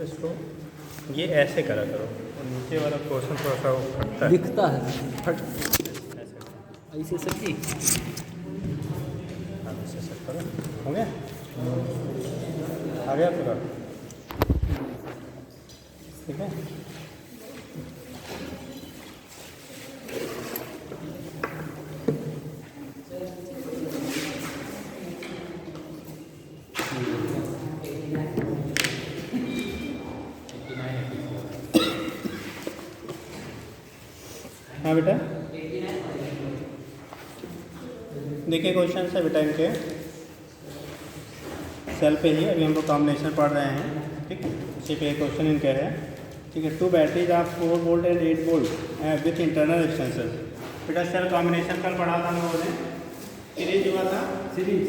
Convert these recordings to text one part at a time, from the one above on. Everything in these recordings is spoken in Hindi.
इसको ये ऐसे करा करो और नीचे वाला पोर्शन थोड़ा सा वो फटता है। दिखता है फट ऐसे ऐसे सच्ची हाँ, ऐसे सेट करो। हो गया? आ गया पूरा? ठीक है। हाँ बेटा, देखिए क्वेश्चन है बेटा इनके सेल पे ही अभी हम लोग कॉम्बिनेशन पढ़ रहे हैं। ठीक है, इसी पे क्वेश्चन इनका है। ठीक है, 2 batteries of 4 volt and 8 volt with internal extensor. बेटा सेल कॉम्बिनेशन कल पढ़ा था हम लोगों ने, सीरीज हुआ था। सीरीज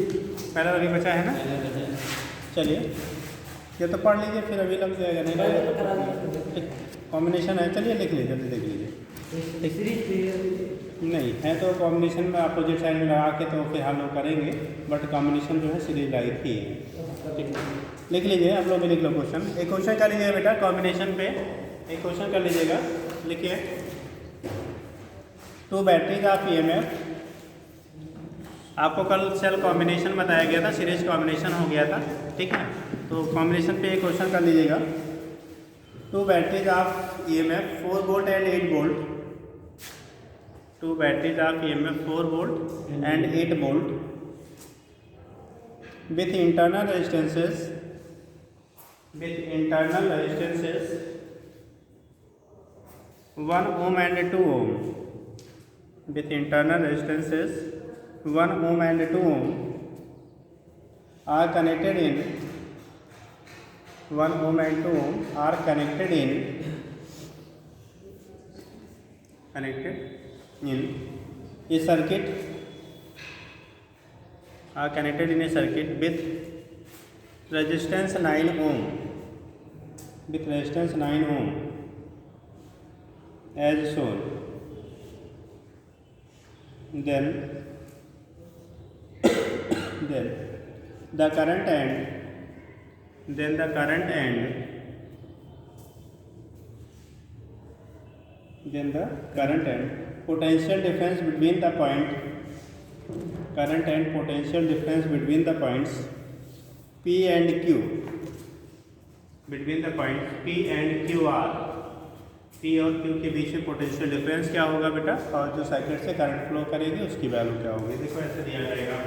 पहला अभी बचा है ना। चलिए ये तो पढ़ लीजिए, फिर अभी लग जाएगा, नहीं लगेगा तो कॉम्बिनेशन है। चलिए लिख लीजिए, जल्दी देख लीजिए। नहीं है तो कॉम्बिनेशन में अपोजिट साइड में लगा के तो फिर हम लोग करेंगे, बट कॉम्बिनेशन जो है सीरीज लाई थी। ठीक, लिख लीजिए आप लोग भी, लिख लो क्वेश्चन। एक क्वेश्चन कर लीजिएगा बेटा कॉम्बिनेशन पे, एक क्वेश्चन कर लीजिएगा। लिखिए 2 बैटरीज ऑफ EMF। आपको कल सेल कॉम्बिनेशन बताया गया था, सीरीज कॉम्बिनेशन हो गया था। ठीक है, तो कॉम्बिनेशन पे एक क्वेश्चन कर लीजिएगा। 2 batteries of EMF 4 volt and 8 volt. 2 batteries of EMF 4 volt and 8 volt with internal resistances 1 ohm and 2 ohm, with internal resistances 1 ohm and 2 ohm are connected in 1 ohm and 2 ohm are connected in a circuit, are connected in a circuit with resistance 9 ohm, with resistance 9 ohm as shown. Then the current and potential difference between the points P and Q, between the points P and QR, P और Q के बीच में पोटेंशियल डिफरेंस क्या होगा बेटा, और जो सर्किट से करंट फ्लो करेगी उसकी वैल्यू क्या होगी। देखो ऐसे दिया जाएगा।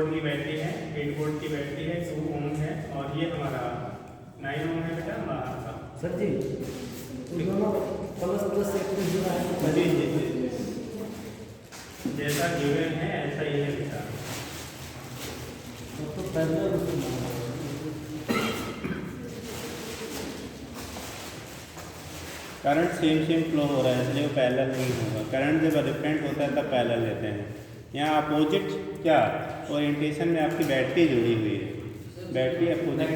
की बैटरी है, 8 वोल्ट की बैटरी है, 2 ओम है, और ये हमारा 9 ओम है बेटा बाहर का। सर जी दोनों प्लस प्लस से जी जी जी, जैसा गिवन है ऐसा ही है बेटा। तो पहले करंट सेम फ्लो हो रहा है, इसलिए वो पैरेलल नहीं होगा। करंट जब डिफरेंट होता है तब पैरेलल लेते हैं। यहाँ अपोजिट क्या ओरिएंटेशन में आपकी बैटरी जुड़ी हुई है, बैटरी अपोजिट।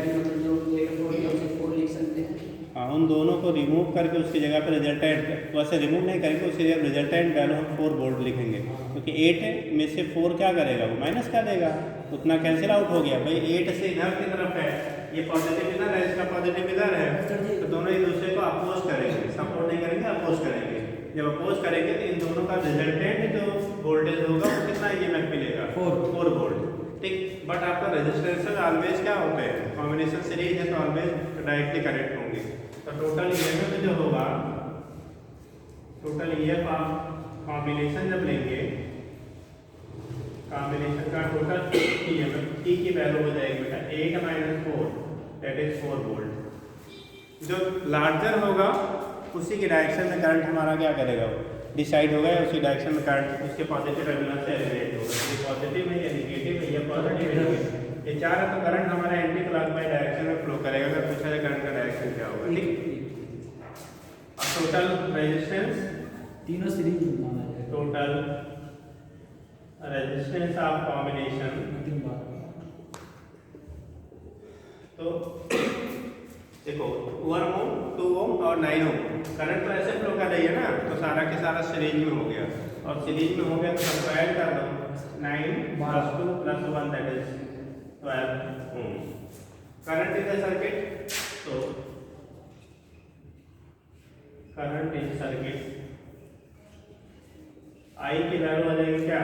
हाँ, उन दोनों को रिमूव करके उसकी जगह पर रिजल्टेंट, वैसे रिमूव नहीं करेंगे, उसकी जगह रिजल्टेंट वैल्यू हम 4 वोल्ट लिखेंगे, क्योंकि 8 में से 4 क्या करेगा, वो माइनस कर देगा, उतना कैंसिल आउट हो गया भाई। 8 से इधर की तरफ है, ये पॉजिटिव इधर है, इसका पॉजिटिव इधर है, तो दोनों एक दूसरे को अपोज करेंगे, सपोर्ट नहीं करेंगे, अपोज करेंगे। जब अपोज करेंगे तो इन दोनों का रिजल्टेंट जो वोल्टेज होगा वो कितना EMF मिलेगा, 4 वोल्ट। ठीक, बट आपका रेजिस्टेंस ऑलवेज क्या होते हैं, कॉम्बिनेशन सीरीज है तो ऑलवेज डायरेक्टली कनेक्ट होंगे। तो टोटल EMF जो होगा, टोटल EMF आप कॉम्बिनेशन जब लेंगे, कॉम्बिनेशन का टोटल EMF T की वैल्यू हो जाएगी बेटा 8 - 4 दैट इज 4 वोल्ट। जो लार्जर होगा उसी के डायरेक्शन में करंट हमारा क्या करेगा, वो डिसाइड होगा, उसी डायरेक्शन में करंट उसके पॉजिटिव टर्मिनल से एलिमिनेट होगा। ये पॉजिटिव है या नेगेटिव है, या पॉजिटिव है, ये चार है तो करंट हमारा एंटी क्लॉकवाइज डायरेक्शन में फ्लो करेगा। अगर पूछा जाए करंट का डायरेक्शन क्या होगा। ठीक, अब टोटल रेजिस्टेंस तीनों सीरीज में माना जाए। टोटल रेजिस्टेंस ऑफ कॉम्बिनेशन अंतिम बात तो देखो 1 ओम 2 ओम और 9 ओम करंट तो ऐसे फ्लो कर रही है ना, तो सारा के सारा सीरीज में हो गया, और सीरीज में हो गया तो सबको ऐड कर दो 9 + 2 + 1 that is 12 ohm. Current in the circuit, तो करंट इन सर्किट I की वैल्यू आ जाएगी क्या,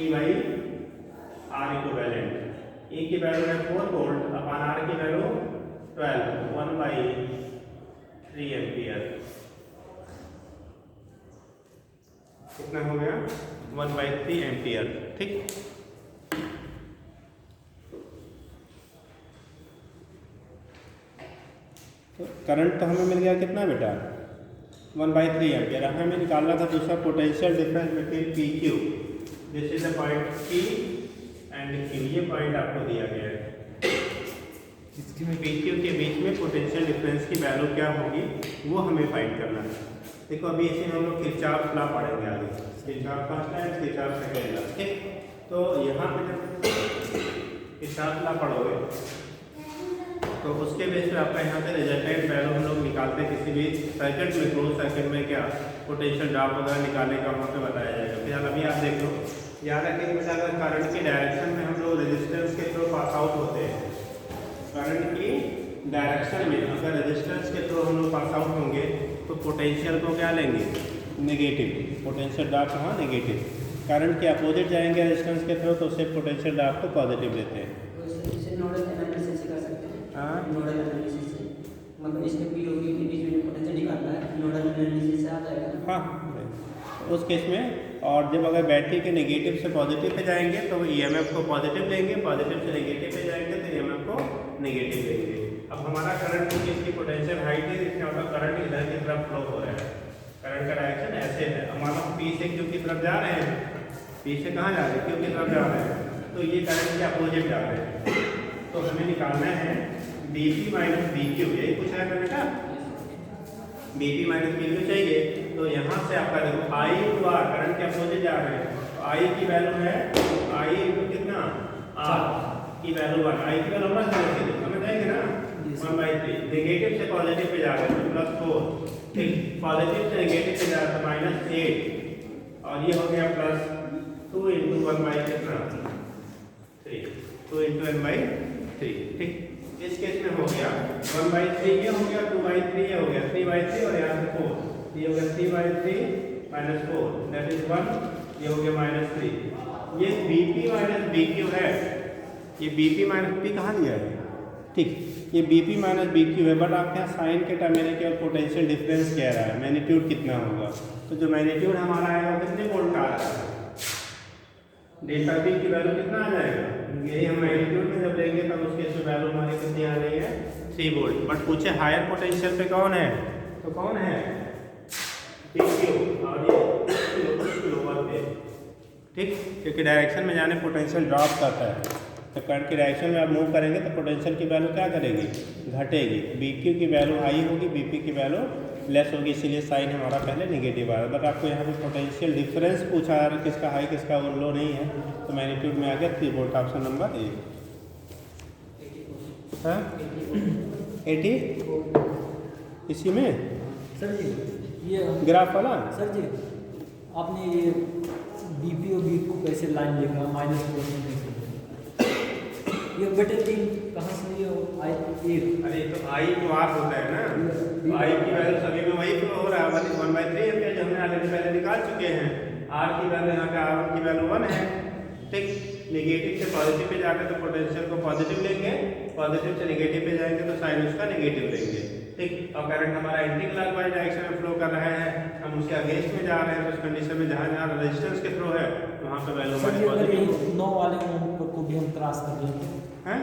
E by R equivalent. E की वैल्यू है 4 वोल्ट अपॉन R की वैल्यू 12, 1/3 एम्पियर। कितना हो गया, 1/3 एम्पियर। ठीक, तो करंट तो हमें मिल गया कितना बेटा, 1/3 एम्पियर। हमें निकालना था दूसरा potential difference between P Q, this is the point P and Q, ये पॉइंट आपको दिया गया है। पी क्यू के बीच में पोटेंशियल डिफरेंस की वैल्यू क्या होगी वो हमें फाइंड करना है। देखो अभी इसे हम लोग किरचॉफ लॉ पढ़ेंगे आगे, Kirchhoff first and Kirchhoff second law. ठीक, तो यहाँ पे जब किरचॉफ लॉ पढ़ोगे तो उसके बेस पे आपका यहाँ से रिजल्टेंट वैल्यू हम लोग निकालते हैं किसी भी सर्किट में, क्लोज सर्किट में क्या पोटेंशियल ड्रॉप वगैरह निकालने का वहाँ पे बताया जाएगा। फिलहाल अभी आप देख लो, याद रखिए बेटा अगर करंट की डायरेक्शन में हम लोग रेजिस्टेंस के थ्रू पास आउट होते हैं, करंट की डायरेक्शन में अगर रेजिस्टेंस के थ्रू हम लोग पास आउट होंगे तो पोटेंशियल को क्या लेंगे, नेगेटिव। पोटेंशियल ड्रॉप कहाँ, नेगेटिव। करंट के अपोजिट जाएंगे रेजिस्टेंस के थ्रू तो उससे पोटेंशियल ड्रॉप को पॉजिटिव लेते हैं। हाँ, नोडल एनालिसिस से मतलब इसमें पी होगी के बीच में पोटेंशियल निकालना है, नोडल एनालिसिस से आ जाएगा। हाँ, उस केस में, और जब अगर बैटरी के नेगेटिव से पॉजिटिव पे जाएंगे तो ईएमएफ को पॉजिटिव लेंगे, पॉजिटिव से नेगेटिव पे जाएंगे तो ईएमएफ को नेगेटिव लेंगे। अब हमारा करंट की इसकी पोटेंशियल हाइट है, इसका मतलब करंट इधर की तरफ फ्लो हो रहा है, करंट का डायरेक्शन ऐसे है। हमारा पी से क्यू की तरफ जा रहे हैं, पी से कहाँ जा रहे हैं, क्यू की तरफ जा रहे हैं, तो ये करंट के अपोजिट जा रहे हैं। तो हमें निकालना है BP माइनस BQ, यही पूछा है बेटा, BP माइनस BQ चाहिए। तो यहाँ से आपका देखो I × R, करंट के अपोजिट जा रहे हैं, तो I की वैल्यू है I × कितना, R की वैल्यू 1, I की वैल्यू समझ जाएंगे ना, 1/3। नेगेटिव से पॉजिटिव पे जा रहे हैं तो +4, ठीक, पॉजिटिव से नेगेटिव पे जा रहे हैं तो -8, और ये हो गया +2 × 1/3, 2 × n/3। ठीक, इस केस में हो गया 1/3 ये हो गया, 2/3 ये हो गया, 3/3 और यहाँ से 4, ये हो गया 3/3 - 4 दैट इज 1, ये हो गया -3। ये BP माइनस BQ है, ये BP माइनस P कहाँ दिया है, ठीक, ये BP माइनस BQ है, बट आपके यहाँ साइन के टर्म में केवल पोटेंशियल डिफरेंस कह रहा है, मैग्नीट्यूड कितना होगा। तो जो मैग्नीट्यूड हमारा आएगा वो कितने वोल्ट का आ रहा है, डेल्टा P की वैल्यू कितना आ जाएगा, यही हम मैग्नीट्यूड में जब लेंगे तब उसके वैल्यू हमारी कितनी आ रही है, 3 वोल्ट। बट पूछे हायर पोटेंशियल पे कौन है, तो कौन है, PQ, और ये लोअर पे, ठीक, क्योंकि डायरेक्शन में जाने पोटेंशियल ड्रॉप करता है, तो करंट की डायरेक्शन में आप मूव करेंगे तो पोटेंशियल की वैल्यू क्या करेगी, घटेगी। BQ की वैल्यू हाई होगी, BP की वैल्यू लेस होगी, इसीलिए साइन हमारा पहले नेगेटिव आ रहा है। बट आपको यहाँ पे पोटेंशियल डिफरेंस पूछा जा रहा है, किसका हाई किसका लो नहीं है, तो मैग्नीट्यूड में आ गया 3 वोल्ट, ऑप्शन नंबर ए। हाँ 80 इसी में सर जी, ये ग्राफ वाला, सर जी आपने ये BP और BQ कैसे लाइन लिखा, -4 ये बेटे 3 कहाँ से ये आई 1, अरे तो I × R होता है ना, तो I की वैल्यू सभी में वही फ्लो हो रहा है, 1/3 एम्पियर जो हमने आगे पहले निकाल चुके हैं। R की वैल्यू यहाँ पे R1 की वैल्यू 1 है, ठीक, नेगेटिव से पॉजिटिव पे जाकर तो पोटेंशियल को पॉजिटिव लेंगे, पॉजिटिव से नेगेटिव पे जाएंगे तो साइन उसका नेगेटिव लेंगे, ठीक। और करंट हमारा एंटी क्लॉकवाइज डायरेक्शन में फ्लो कर रहा है, हम उसके अगेंस्ट में जा रहे हैं, तो उस कंडीशन में जहाँ जहाँ रेजिस्टेंस के थ्रू है वहाँ पे वैल्यू हमारी पॉजिटिव। 9 वाले ओम को भी हम क्रॉस कर लेते हैं,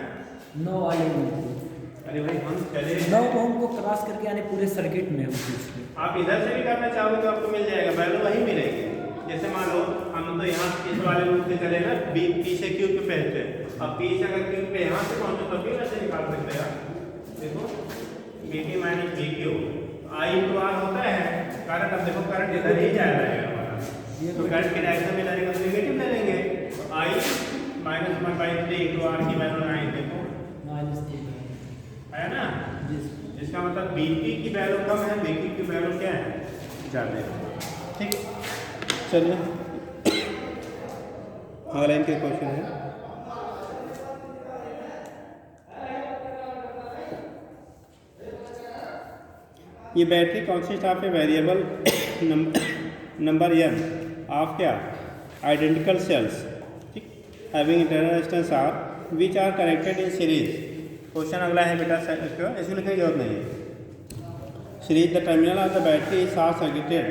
9 वाले ओम को, अरे भाई हम चले 9 ओम को क्रॉस करके यानी पूरे सर्किट में हम पूछ लें। आप इधर से भी करना चाहोगे तो आपको मिल जाएगा, वैल्यू वही मिलेगी। जैसे मान लो हम तो यहाँ इस वाले रूट से चले ना, P से Q पे पहनते हैं, अब P से अगर Q पे यहाँ से पहुँचो तो भी वैसे निकाल सकते हैं। देखो BP minus BQ I × R होता है, करंट, अब देखो करंट इधर ही जा रहा है हमारा, तो करंट की डायरेक्शन में जाने का नेगेटिव ले लेंगे, तो I -1/3 × R की वैल्यू 9, देखो -3 है ना। जी इसका मतलब बीपी की वैल्यू कम है, बीपी की वैल्यू क्या है, ज़्यादा है। ठीक, चलिए अगला इनके क्वेश्चन है। ये battery consist of a variable number N of क्या आइडेंटिकल सेल्स, ठीक, having internal resistance R which are connected in series. Question अगला है बेटा, इसमें लिखने की जरूरत नहीं है। Series the terminal of the battery is short circuited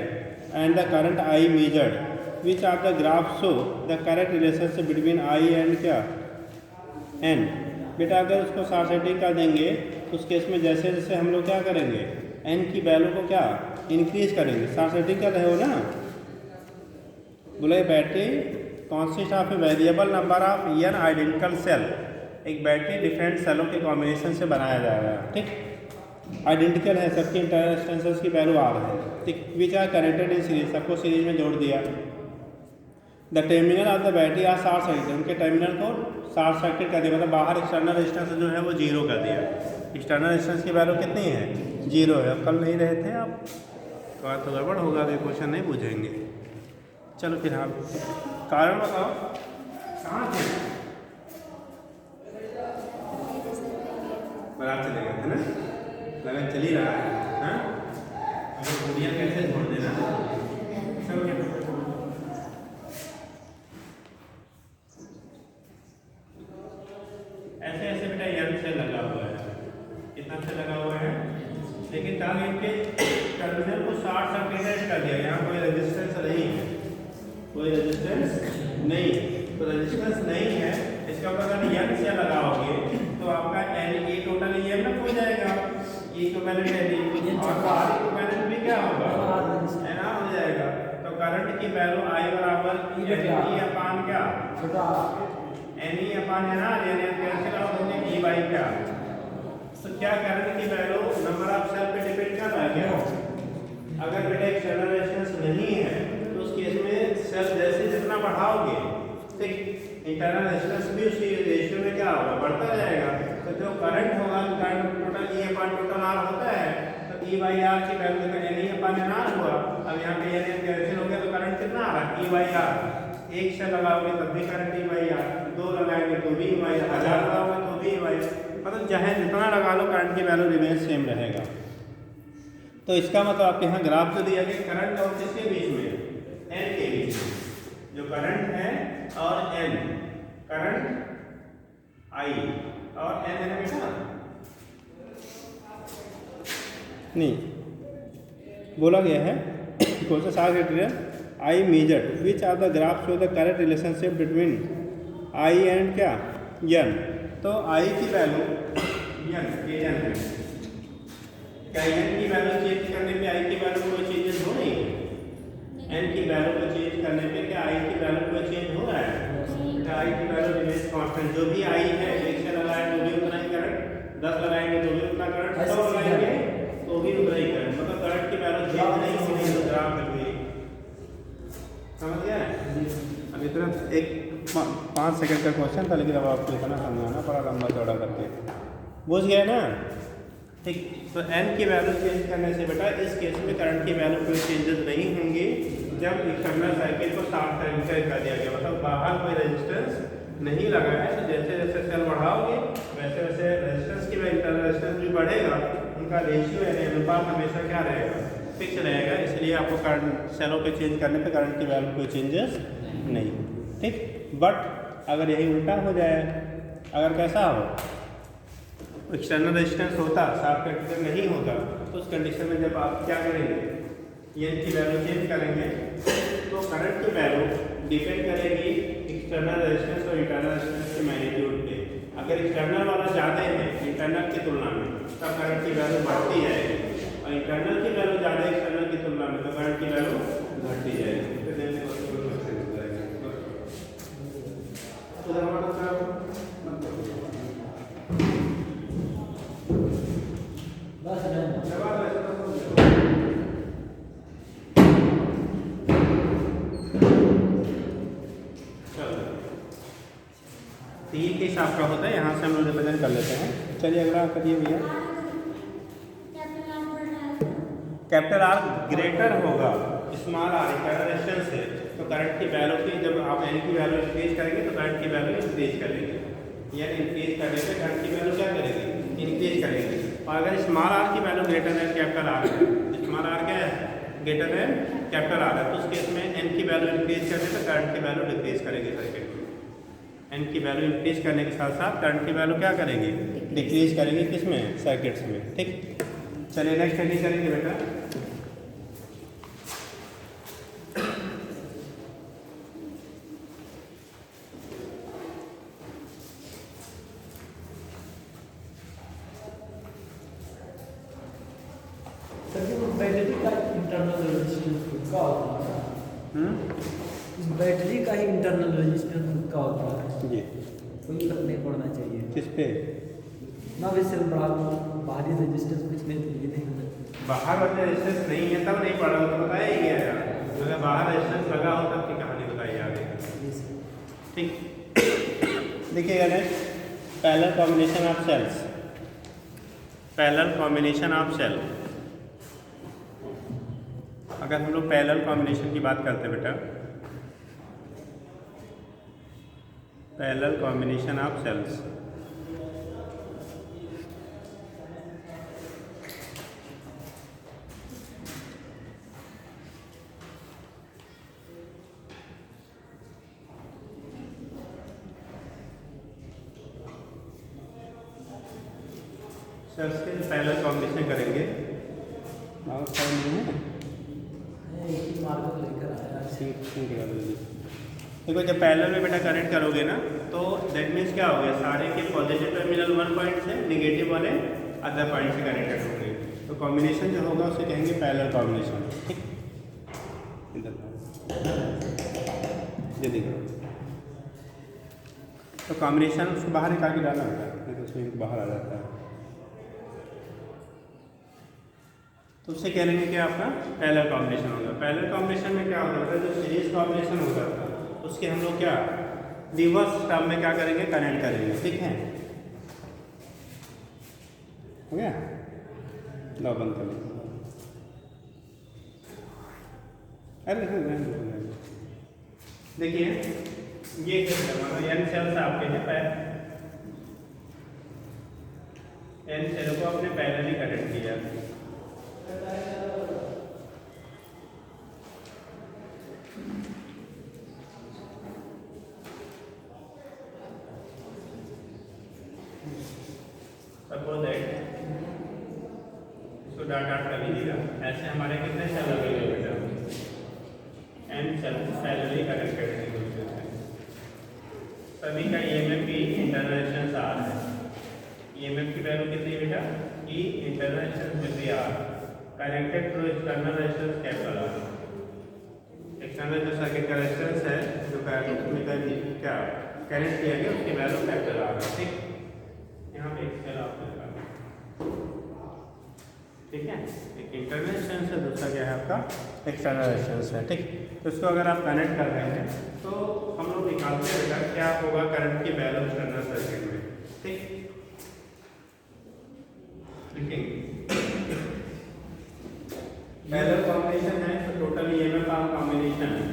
and the current I measured which of the graph show the correct relationship between I and क्या एन। बेटा अगर उसको शॉर्ट सर्किट कर देंगे तो उस केस में जैसे जैसे हम लोग क्या करेंगे, एन की वैल्यू को क्या इंक्रीज करेंगे। शॉर्ट सर्किट कर रहे हो ना, बोले battery consist of a variable number of N identical cell. एक बैटरी डिफरेंट सेलों के कॉम्बिनेशन से बनाया जाएगा, ठीक, आइडेंटिकल है, सबकी इंटरनल रेजिस्टेंस की वैल्यू आर है, ठीक, which are connected in series, सबको सीरीज में जोड़ दिया। The terminal of the battery are short circuit, उनके टर्मिनल को शॉर्ट सर्किट कर दिया, मतलब बाहर एक्सटर्नल रेजिस्टेंस जो है वो जीरो कर दिया। एक्सटर्नल रेजिस्टेंस की वैल्यू कितनी है, जीरो है। कल नहीं रहे थे आप, तो गड़बड़ होगा, तो क्वेश्चन नहीं पूछेंगे। चलो फिर आप कारण बताओ कहाँ थे, बारात चले गए थे ना, लगन चल ही रहा है, हाँ? अगर दुनिया कैसे छोड़ देना। चलो ऐसे ऐसे बेटा एन से लगा हुआ है, कितना से लगा हुआ है, लेकिन कहा इनके टर्मिनल को शॉर्ट सर्किटेड कर दिया। यहाँ कोई रेजिस्टेंस नहीं है, कोई रेजिस्टेंस नहीं है, तो रेजिस्टेंस नहीं है, इसका अगर एन से लगाओगे तो आपका एन ई टोटल एन ना हो जाएगा, ई इक्विवेलेंट एन और आर इक्विवेलेंट भी क्या होगा, एन आर हो जाएगा। तो करंट की वैल्यू आई बराबर ई अपान क्या N E upon N R, N cancel out होंगे ई बाई क्या। तो क्या करंट की वैल्यू नंबर ऑफ सेल पे डिपेंड कर रहा है क्या। अगर बेटा एक्सटर्नल रेजिस्टेंस नहीं है तो उस केस में सेल जैसे जितना बढ़ाओगे, ठीक, इंटरनल रेजिस्टेंस भी उसी रेशियो में क्या होगा, बढ़ता जाएगा। तो जो करंट होगा, current total E upon total R होता है, तो ई बाई आर की वैल्यू का N E upon N R हुआ। अब यहाँ पे एन कैंसिल हो गया तो करंट कितना आ रहा है, ई बाई आर। एक से लगाओगे तब भी करंट ई बाई आर, दो लगाएंगे तो भी ई बाई, 1000 लगाओगे तो भी ई बाई, मतलब चाहे जितना लगा लो करंट की वैल्यू रिमेन सेम रहेगा। तो इसका मतलब आपके यहाँ ग्राफ जो दिया गया करंट और किसके बीच में, एन के बीच में, जो करंट है और एन, करंट आई और एन है बेटा नहीं बोला गया है। Question short I measured which are the graph show the correct relationship between I and क्या एन। तो आई की वैल्यू एन है, क्या एन की वैल्यू चेंज करने पे आई की वैल्यू कोई चेंजेस हो रही है, एन की वैल्यू को चेंज करने पे क्या आई की वैल्यू कोई चेंज हो रहा है, आई की वैल्यू रिमेन्स कांस्टेंट। जो भी आई है, एक से लगाए तो भी उतना ही करंट, 10 लगाएंगे तो भी उतना करंट, 100 लगाएंगे तो भी उतना ही करंट, मतलब करंट की वैल्यू चेंज नहीं हो रही है ग्राफ में भी। समझ गया। अब इतना एक 5 सेकंड का क्वेश्चन था, लेकिन अब आपको इतना समझाना पड़ा लंबा चौड़ा करके, बुझ गए ना, ठीक। तो एन की वैल्यू चेंज करने से बेटा इस केस में करंट की वैल्यू कोई चेंजेस नहीं होंगी जब एक्सटर्नल सर्किट को शॉर्ट सर्किट कर दिया गया, मतलब बाहर कोई रेजिस्टेंस नहीं लगा है। तो जैसे जैसे सेल बढ़ाओगे वैसे वैसे रेजिस्टेंस की इंटरनल रेजिस्टेंस भी बढ़ेगा, उनका रेशियो यानी अनुपात हमेशा क्या रहेगा, फिक्स रहेगा। इसलिए आपको करंट सेलों पे चेंज करने पे करंट की वैल्यू कोई चेंजेस नहीं, ठीक। बट अगर यही उल्टा हो जाए, अगर कैसा हो, एक्सटर्नल रेजिस्टेंस होता, शॉर्ट सर्किट नहीं होता, तो उस कंडीशन में जब आप क्या करेंगे, एन की वैल्यू चेंज करेंगे तो करंट की वैल्यू डिपेंड करेगी एक्सटर्नल रेजिस्टेंस और इंटरनल रेजिस्टेंस के मैग्नीट्यूड पे। अगर एक्सटर्नल वाला ज़्यादा है इंटरनल की तुलना में तब करंट की वैल्यू बढ़ती जाएगी, और इंटरनल की वैल्यू ज़्यादा एक्सटर्नल की तुलना में तो करंट की वैल्यू घटती जाएगी। तो ये केस आपका होता है, यहाँ से हम लोग रिप्रेजेंट कर लेते हैं। चलिए अगला करिए भैया। कैपिटल आर ग्रेटर होगा स्मॉल आर का रेजिस्टेंस है, तो करंट की वैल्यू की जब आप एन की वैल्यू इंक्रीज करेंगे तो करंट की वैल्यू इंक्रीज करेंगे, या इंक्रीज करने पे करंट की वैल्यू क्या करेगी, इंक्रीज करेंगे। और अगर स्मॉल आर की वैल्यू ग्रेटर है कैपिटल आर है, स्मॉल आर क्या है, ग्रेटर है कैपिटल आर है, तो उस केस में एन की वैल्यू इंक्रीज करने पे करंट की वैल्यू डिक्रीज करेगी सर्किट में। एन की वैल्यू इंक्रीज करने के साथ साथ करंट की वैल्यू क्या करेगी, डिक्रीज करेगी, किसमें, सर्किट्स में। ठीक, चलिए नेक्स्ट स्टडी करेंगे बेटा। बैटरी का इंटरनल रेजिस्टेंस खुद का होता है, इस बैटरी का ही इंटरनल रेजिस्टेंस खुद का होता है जी, कोई फर्क नहीं पड़ना चाहिए। किस पे, ना वैसे बढ़ा बाहरी रेजिस्टेंस कुछ नहीं, ये नहीं होना चाहिए। बाहर वाला रेजिस्टेंस नहीं है तब नहीं पड़ा, तो बताया ही गया यार, अगर बाहर रेजिस्टेंस लगा हो तब की कहानी बताई आगे। ठीक, देखिएगा next, parallel combination of cells. Parallel combination of cell, अगर हम लोग पैरेलल कॉम्बिनेशन की बात करते हैं बेटा, parallel combination of cells, cells के पैरेलल कॉम्बिनेशन करेंगे। देखो जब पैरेलल में बेटा कनेक्ट करोगे ना, तो दैट मीन्स क्या हो गया, सारे के पॉजिटिव टर्मिनल वन पॉइंट से, नेगेटिव वाले अदर पॉइंट से कनेक्टेड होंगे, तो कॉम्बिनेशन जो होगा उसे कहेंगे पैरेलल कॉम्बिनेशन। ठीक, इधर ये देखो, तो कॉम्बिनेशन उसको बाहर निकाल के डालना होता है, नहीं तो उसमें बाहर आ जाता है, तो उससे कह लेंगे कि आपका पैरेलल कॉम्बिनेशन होगा। पैरेलल कॉम्बिनेशन में क्या होता है, जो सीरीज कॉम्बिनेशन होता है उसके हम लोग क्या रिवर्स टर्म में क्या करेंगे, कनेक्ट करेंगे। ठीक है, हो गया, लो बंद कर लीजिए। अरे देखिए ये एन सेल्स आपके हैं, एन सेल को आपने पैरेलली कनेक्ट किया, सपोज दैट इसको डाट डाट कर लीजिएगा। ऐसे हमारे कितने सेल लगे हुए बेटा, एन सेल पैरेलली कनेक्टेड है, सभी का ईएमएफ की इंटरनल रेजिस्टेंस आर है। ईएमएफ की वैल्यू कितनी बेटा, E internal resistance will be R connected to external resistance capital R. External जो सर्किट का रेजिस्टेंस है, जो क्या कनेक्ट किया गया, उसकी वैल्यू कैपिटल आर है। ठीक, यहाँ पे एक सेल आपको लगा, ठीक है, एक इंटरनल रेजिस्टेंस है, दूसरा क्या है आपका एक्सटर्नल रेजिस्टेंस है। ठीक, तो इसको अगर आप कनेक्ट कर रहे हैं तो हम लोग निकालते हैं बेटा क्या होगा करंट की वैल्यू एक्सटर्नल सर्किट में। ठीक, लिखेंगे पैरेलल कॉम्बिनेशन है, तो टोटल ईएमएफ ऑफ कॉम्बिनेशन है,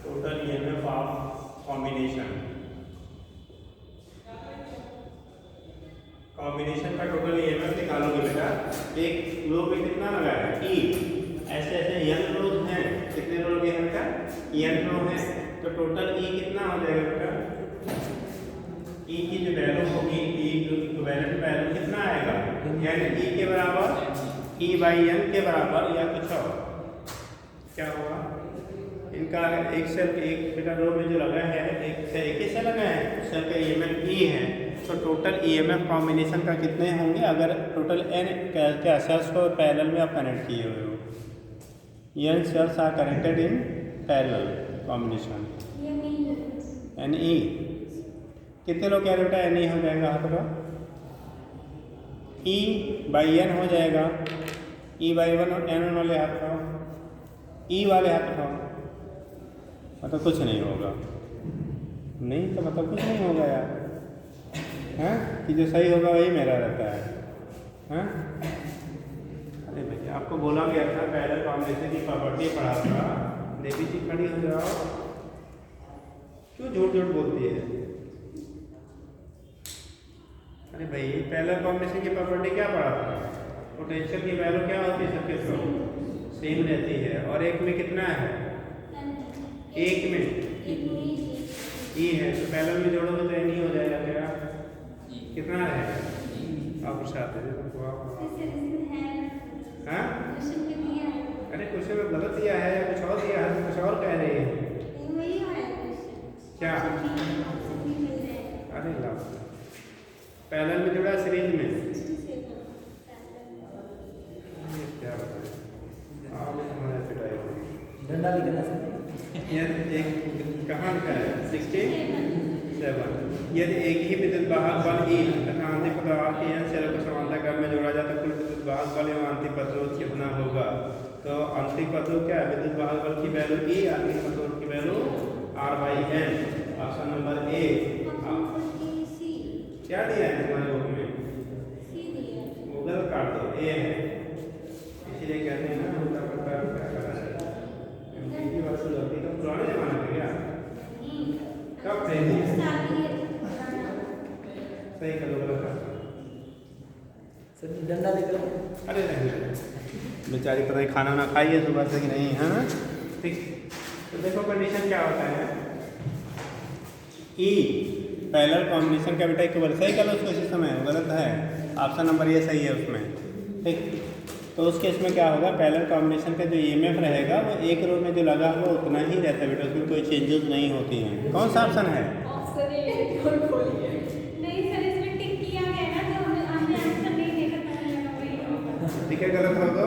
total EMF of combination, combination का टोटल ईएमएफ निकालोगे बेटा, एक रो पे कितना लगा है, ई, ऐसे ऐसे एन रोज हैं, कितने रो लगे हैं बेटा, एन रो है, तो टोटल ई कितना हो जाएगा बेटा, ई की जो वैल्यू होगी, ई इक्विवेलेंट वैल्यू कितना आएगा, यानी ई के बराबर ई बाई एन के बराबर, या कुछ और क्या होगा, इनका एक सेल एक बेटा रो में जो लगा है, एक ही सेल लगा है, उस सेल का ईएमएफ ई है, तो टोटल ईएमएफ कॉम्बिनेशन का कितने होंगे, अगर टोटल एन क्या सेल्स को पैरेलल में आप कनेक्ट किए हुए हो, N cells are connected in parallel combination, N E कितने लोग कह रहे बेटा, एन ई हो जाएगा, हाथ का ई बाई एन हो जाएगा, ई बाई वन एन वाले हाथ का, ई वाले हाथ का, मतलब कुछ नहीं होगा, नहीं तो मतलब कुछ नहीं होगा यार, हैं कि जो सही होगा वही मेरा रहता है। हैं अरे भैया आपको बोला गया था पैरेलल कॉम्बिनेशन की प्रॉपर्टी पढ़ा था। देवी जी खड़ी हो जाओ, क्यों झूठ झूठ बोलती है? अरे भाई पैरेलल कॉम्बिनेशन की प्रॉपर्टी क्या पढ़ा था? पोटेंशियल की वैल्यू क्या होती है सबके थ्रू सेम रहती है, और एक में कितना है? एक में ई है, तो पैरेलल में जोड़ोगे तो एन ही हो जाएगा। क्या कितना रहेगा? आप पूछाते हैं तुमको हाँ? अरे क्वेश्चन में गलत दिया है या कुछ और दिया है? कुछ और कह रही है क्या? अरे ला पैरेलल में जोड़ा सीरीज में क्या बताएं आप हमारे पिटाई डंडा लिखना सर। एक कहाँ लिखा है 67। यदि एक ही विद्युत वाहक बल ई तथा आंतरिक पदार्थ के n शेल को समांतर क्रम में जोड़ा जाए तो कुल विद्युत वाहक बल एवं आंतरिक प्रतिरोध कितना होगा? तो आंतरिक प्रतिरोध क्या है? विद्युत वाहक बल की वैल्यू ई, आंतरिक प्रतिरोध की value R/N। Option number A क्या दिया है तुम्हारे बुक में? गूगल काट दो, ए है। इसलिए कहते हैं ना उल्टा पलटा क्या करा है एमटीजी वर्सेस गलती का पुराने जमाने में क्या कब थे? सही करो गलत सर डंडा लेकर। अरे नहीं बेचारी पता नहीं खाना ना खाई है सुबह से कि नहीं है ना। ठीक, तो देखो कंडीशन क्या होता है। ई पैरेलल कॉम्बिनेशन का बेटा इक्वल सही कर लो उसको इसी समय, गलत है। ऑप्शन नंबर ये सही है उसमें। ठीक, तो उस केस में क्या होगा? पैरेलल कॉम्बिनेशन का जो ईएमएफ रहेगा वो एक रो में जो लगा हुआ उतना ही रहता है बेटा, उसमें कोई चेंजेस नहीं होती हैं। कौन सा ऑप्शन है? ठीक है, गलत हो तो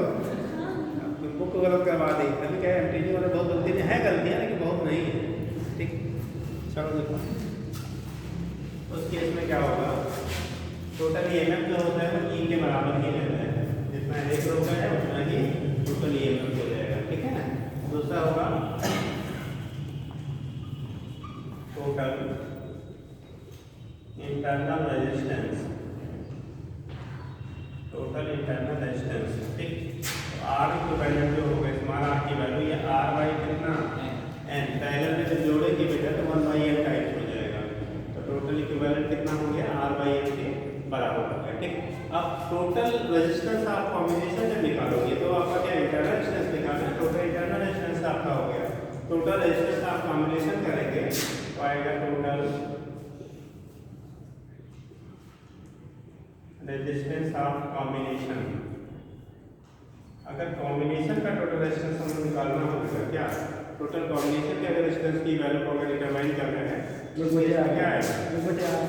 बुक को गलत करवा दी। अभी क्या है एमटीजी वाले बहुत गलती है गलतियाँ लेकिन बहुत नहीं है। ठीक, चलो देखो उस केस में क्या होगा? टोटल ईएमएफ जो होता है वो ई के बराबर ही रहता है, जितना एक रो का है उतना ही टोटल ईएमएफ हो जाएगा। ठीक है ना। दूसरा होगा total internal resistance, total internal resistance. ठीक, तो आर इक्विवेलेंट जो होगा स्मॉल आर की वैल्यू ये आर बाई कितना एन, पैरेलल में जब जोड़ेगी बेटा तो 1/n टाइम्स हो जाएगा। तो टोटल इक्विवेलेंट कितना हो गया? आर बाई एन के बराबर हो गया। ठीक, अब टोटल रेजिस्टेंस आप कॉम्बिनेशन जब निकालोगे तो आपका क्या इंटरनल रेजिस्टेंस निकालना है। टोटल इंटरनल रेजिस्टेंस आपका हो गया। टोटल रेजिस्टेंस आप कॉम्बिनेशन करेंगे तो आएगा टोटल रेजिस्टेंस ऑफ कॉम्बिनेशन। अगर कॉम्बिनेशन का टोटल रेजिस्टेंस हमको निकालना होगा क्या? टोटल कॉम्बिनेशन के अगर रेजिस्टेंस की वैल्यू को अगर डिटरमाइन करना है तो क्या है?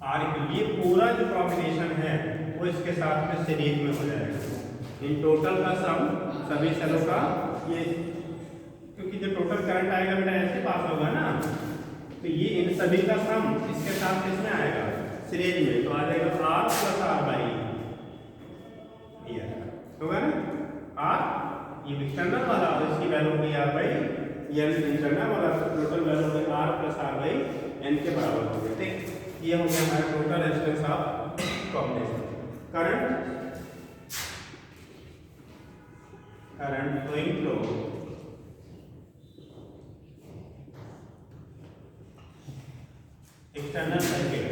आर। ये पूरा जो कॉम्बिनेशन है वो इसके साथ में सीरीज में हो जाएगा। इन टोटल का सम सभी सेलों का ये, क्योंकि जो टोटल करंट आएगा बेटा ऐसे पास होगा ना, तो ये इन सभी का सम इसके साथ किसमें आएगा? सीरीज में। तो आ जाएगा आर प्लस आर बाई होगा ना। आर ये एक्सटर्नल वाला और इसकी वैल्यू होगी आर बाई एन इंटरनल वाला, टोटल वैल्यू होगी R plus R by N के बराबर हो गया। ठीक, ये हो गया हमारा total resistance of combination. Current flowing flow external circuit,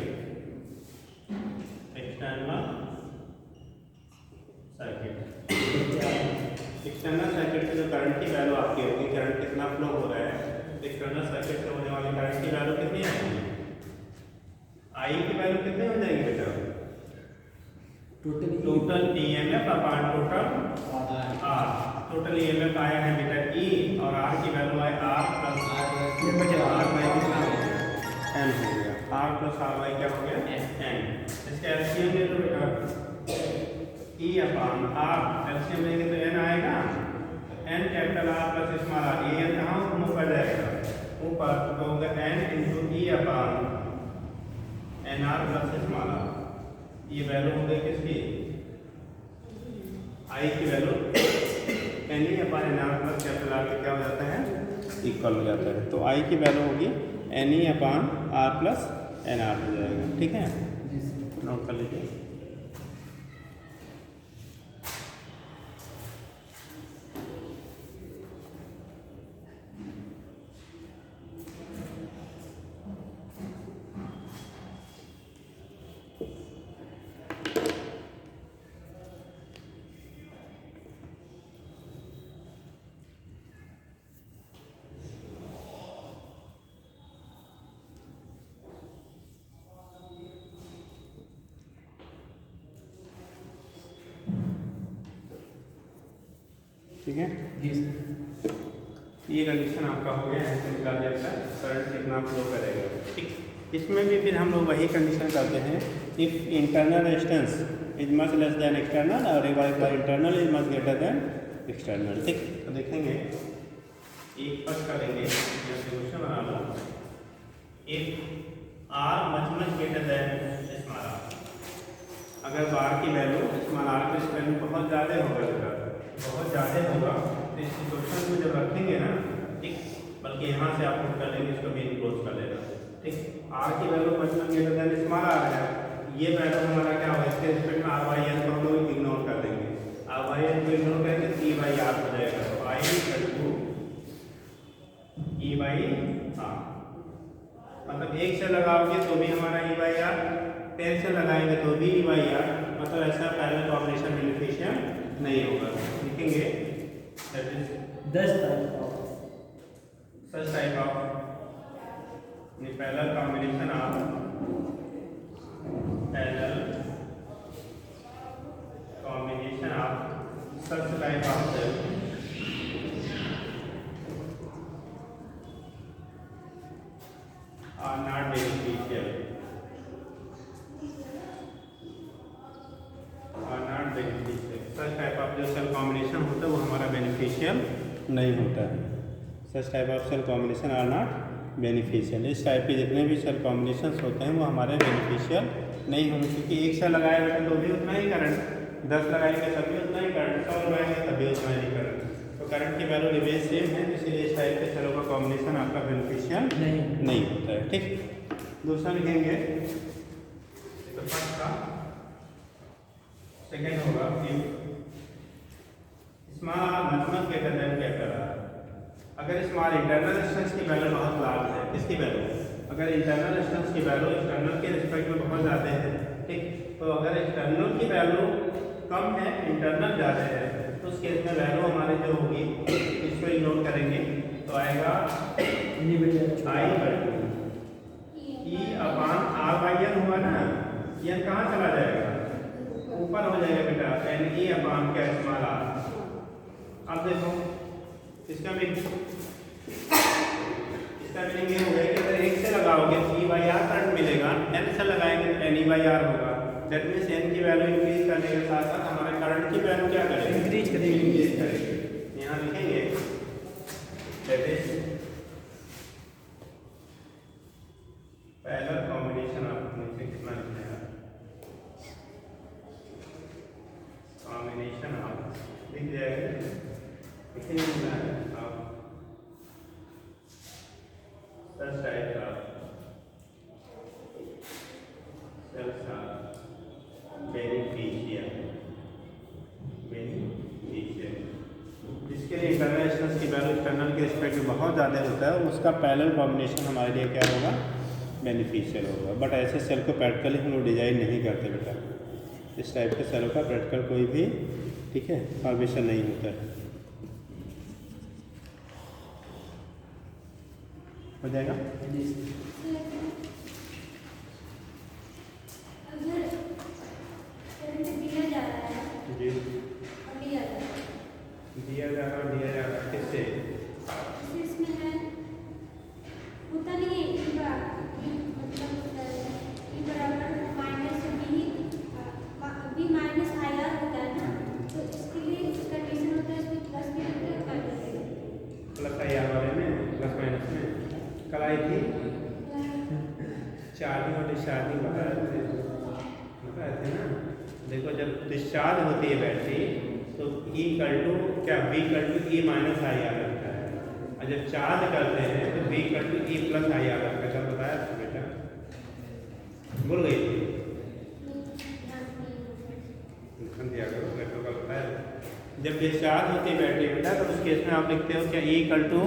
external circuit से जो करंट की वैल्यू आपकी होगी, करंट कितना फ्लो हो रहा है, एक्सटर्नल सर्किट से होने वाले करंट की वैल्यू कितनी आएगी? आई की वैल्यू कितनी हो जाएगी बेटा? Total EMF upon total R. Total EMF आया है बेटा ई और आर की वैल्यू है आर प्लस आर बाई कितना एन हो गया। आर प्लस आर बाई क्या हो गया? एन। इसका एलसीएम ले लो बेटा, ई अपॉन आर एलसीएम लेंगे तो एन आएगा। N capital R plus small R, ये एन कहाँ ऊपर जाएगा? ऊपर, तो होगा N into E upon N R plus small R. ये वैल्यू हो गई किसकी? आई की value N E upon N R plus capital R क्या हो जाता है? इक्वल हो जाता है। तो आई की वैल्यू होगी N E upon R plus N R हो जाएगा। ठीक है, जी सर। नोट कर लीजिए। ठीक है, जी सर। ये कंडीशन आपका हो गया, ऐसे निकाल दिया जाता है करंट कितना फ्लो करेगा। ठीक, इसमें भी फिर हम लोग वही कंडीशन करते हैं, if internal resistance is much less than external और divide by internal is much greater than external. ठीक, तो देखेंगे एक फर्स्ट करेंगे, सोल्यूशन बना लो। If R much greater than small R, अगर बार की वैल्यू स्मॉल आर की वैल्यू बहुत ज़्यादा होगा, बहुत ज़्यादा होगा, तो इस सिचुएशन को जब रखेंगे ना, ठीक, बल्कि यहाँ से आप लोग कर लेंगे, इसको भी क्लोज कर लेना। ठीक, आर की value much greater than small R है, ये वैल्यू हमारा क्या होगा, इसके रिस्पेक्ट में आर बाई एन को हम लोग इग्नोर कर देंगे। आर बाई एन को इग्नोर करेंगे तो ई बाई आर हो जाएगा, तो I equal to E by R. मतलब एक से लगाओगे तो भी हमारा ई बाई आर, 10 से लगाएंगे तो भी ई बाई आर, मतलब ऐसा पैरेलल कॉम्बिनेशन बेनिफिशियल नहीं होगा। लिखेंगे that is 10 type of such type of parallel combination of such type of cell are not beneficial, such type of जो सेल कॉम्बिनेशन होता है वो हमारा बेनिफिशियल नहीं होता है। Such type of cell combination are not beneficial. इस टाइप के जितने भी सेल कॉम्बिनेशन होते हैं वो हमारे बेनिफिशियल नहीं होंगे, क्योंकि एक से लगाएगा तो भी उतना ही करंट, 10 लगाएंगे तभी उतना ही करंट, 100 लगाएंगे तभी उतना ही करंट, तो करंट की वैल्यू रिमेन सेम है, इसलिए इस टाइप के सेलों का कॉम्बिनेशन आपका बेनिफिशियल नहीं होता है। ठीक, दूसरा लिखेंगे तो फर्स्ट का, सेकेंड होगा कि स्मॉल मतलब के अंदर क्या कर रहा है, अगर स्मॉल इंटरनल रेजिस्टेंस की वैल्यू बहुत लार्ज है, किसकी वैल्यू, अगर इंटरनल रेजिस्टेंस की वैल्यू एक्सटर्नल के रिस्पेक्ट में बहुत ज़्यादा है, ठीक, तो अगर एक्सटर्नल की वैल्यू कम है इंटरनल ज़्यादा है, तो उस केस में वैल्यू हमारी जो होगी इसको इग्नोर करेंगे तो आएगा आई बटू ई अपान आर बाई एन हुआ ना, एन कहाँ चला जाएगा, ऊपर हो जाएगा बेटा, एन ई अपान क्या स्मॉल आर। अब देखो इसका मीनिंग ये हो गया कि अगर एक से लगाओगे तो ई बाई आर करंट मिलेगा, एन से लगाएंगे तो एन ई बाई आर होगा। दैट मीन्स एन की वैल्यू इंक्रीज करने के साथ साथ हमारे करंट की वैल्यू क्या करेगी, इंक्रीज करेगी। यहाँ लिखेंगे that is parallel combination of, नीचे कितना लिखना है, कॉम्बिनेशन ऑफ लिख जाएगा, लिखने लिखना है आप such type of cells are beneficial, जिसके लिए इंटरनल रेजिस्टेंस की वैल्यू एक्सटर्नल के रिस्पेक्ट में बहुत ज़्यादा होता है, उसका पैरेलल कॉम्बिनेशन हमारे लिए क्या होगा, बेनिफिशियल होगा। बट ऐसे सेल को प्रैक्टिकली हम लोग डिजाइन नहीं करते बेटा, इस टाइप के सेलों का प्रैक्टिकल कोई भी, ठीक है, फॉर्मेशन नहीं होता है। हो जाएगा दिया जा रहा किससे, इसमें है होता नहीं है ई बराबर minus B minus I R होता है ना, तो इसके लिए कंडीशन होता है इसमें प्लस भी होता है, प्लस आई आर वाले में प्लस माइनस में कल आई थी चार्जिंग और डिस्चार्जिंग बताए थे ना। देखो जब डिस्चार्ज होती है बैटरी तो ई इक्वल टू क्या, B equal to E minus I R लगता है, और जब चार्ज करते हैं तो B equal to E plus I R लगता है। कल बताया था बेटा, भूल गई? ध्यान नहीं। ध्यान दिया करो, मैं तो कल बताया। जब डिस्चार्ज होती है बैटरी बेटा तो उस केस में आप लिखते हो क्या E इक्वल टू,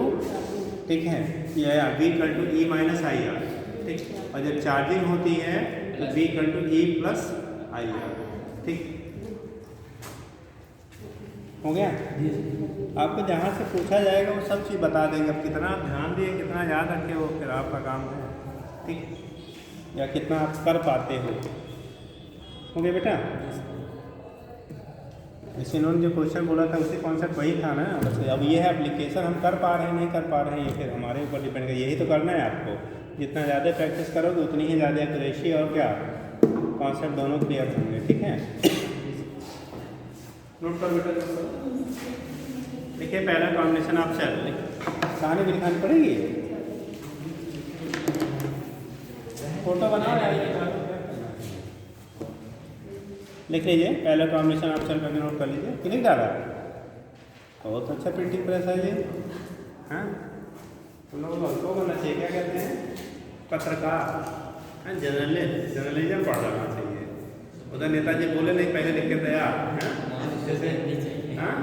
ठीक है, या V equal to E minus I R, ठीक। और जब चार्जिंग होती है तो V equal to E plus I R, ठीक हो गया। आपको जहाँ से पूछा जाएगा वो सब चीज़ बता देंगे। अब कितना आप ध्यान दिए, कितना याद रखे, वो फिर आपका काम है, ठीक, या कितना आप कर पाते हो गया बेटा। जैसे इन्होंने जो क्वेश्चन बोला था उसी कॉन्सेप्ट वही था ना। बस अब ये है एप्लीकेशन हम कर पा रहे हैं नहीं कर पा रहे हैं, ये फिर हमारे ऊपर डिपेंड कर, यही तो करना है आपको। जितना ज़्यादा प्रैक्टिस करोगे उतनी ही ज़्यादा एक्यूरेसी और क्या कॉन्सेप्ट दोनों क्लियर होंगे, ठीक है। नोट कर बेटा, देखिए पहला कॉम्बिनेशन आप चल कहानी भी दिखानी पड़ेगी, फोटो बनाओ यार, लिख लीजिए। पहला कॉम्बिनेशन आप चल करके नोट कर लीजिए। क्लिक डाला, बहुत अच्छा प्रिंटिंग प्रेस है ये। हाँ, तुम लोगों को हमको बनना चाहिए, क्या कहते हैं, पत्रकार, हाँ, जर्नलिज्म पढ़ रहा चाहिए। उधर नेताजी बोले नहीं, पहले लिख के तैयार, जैसे हाँ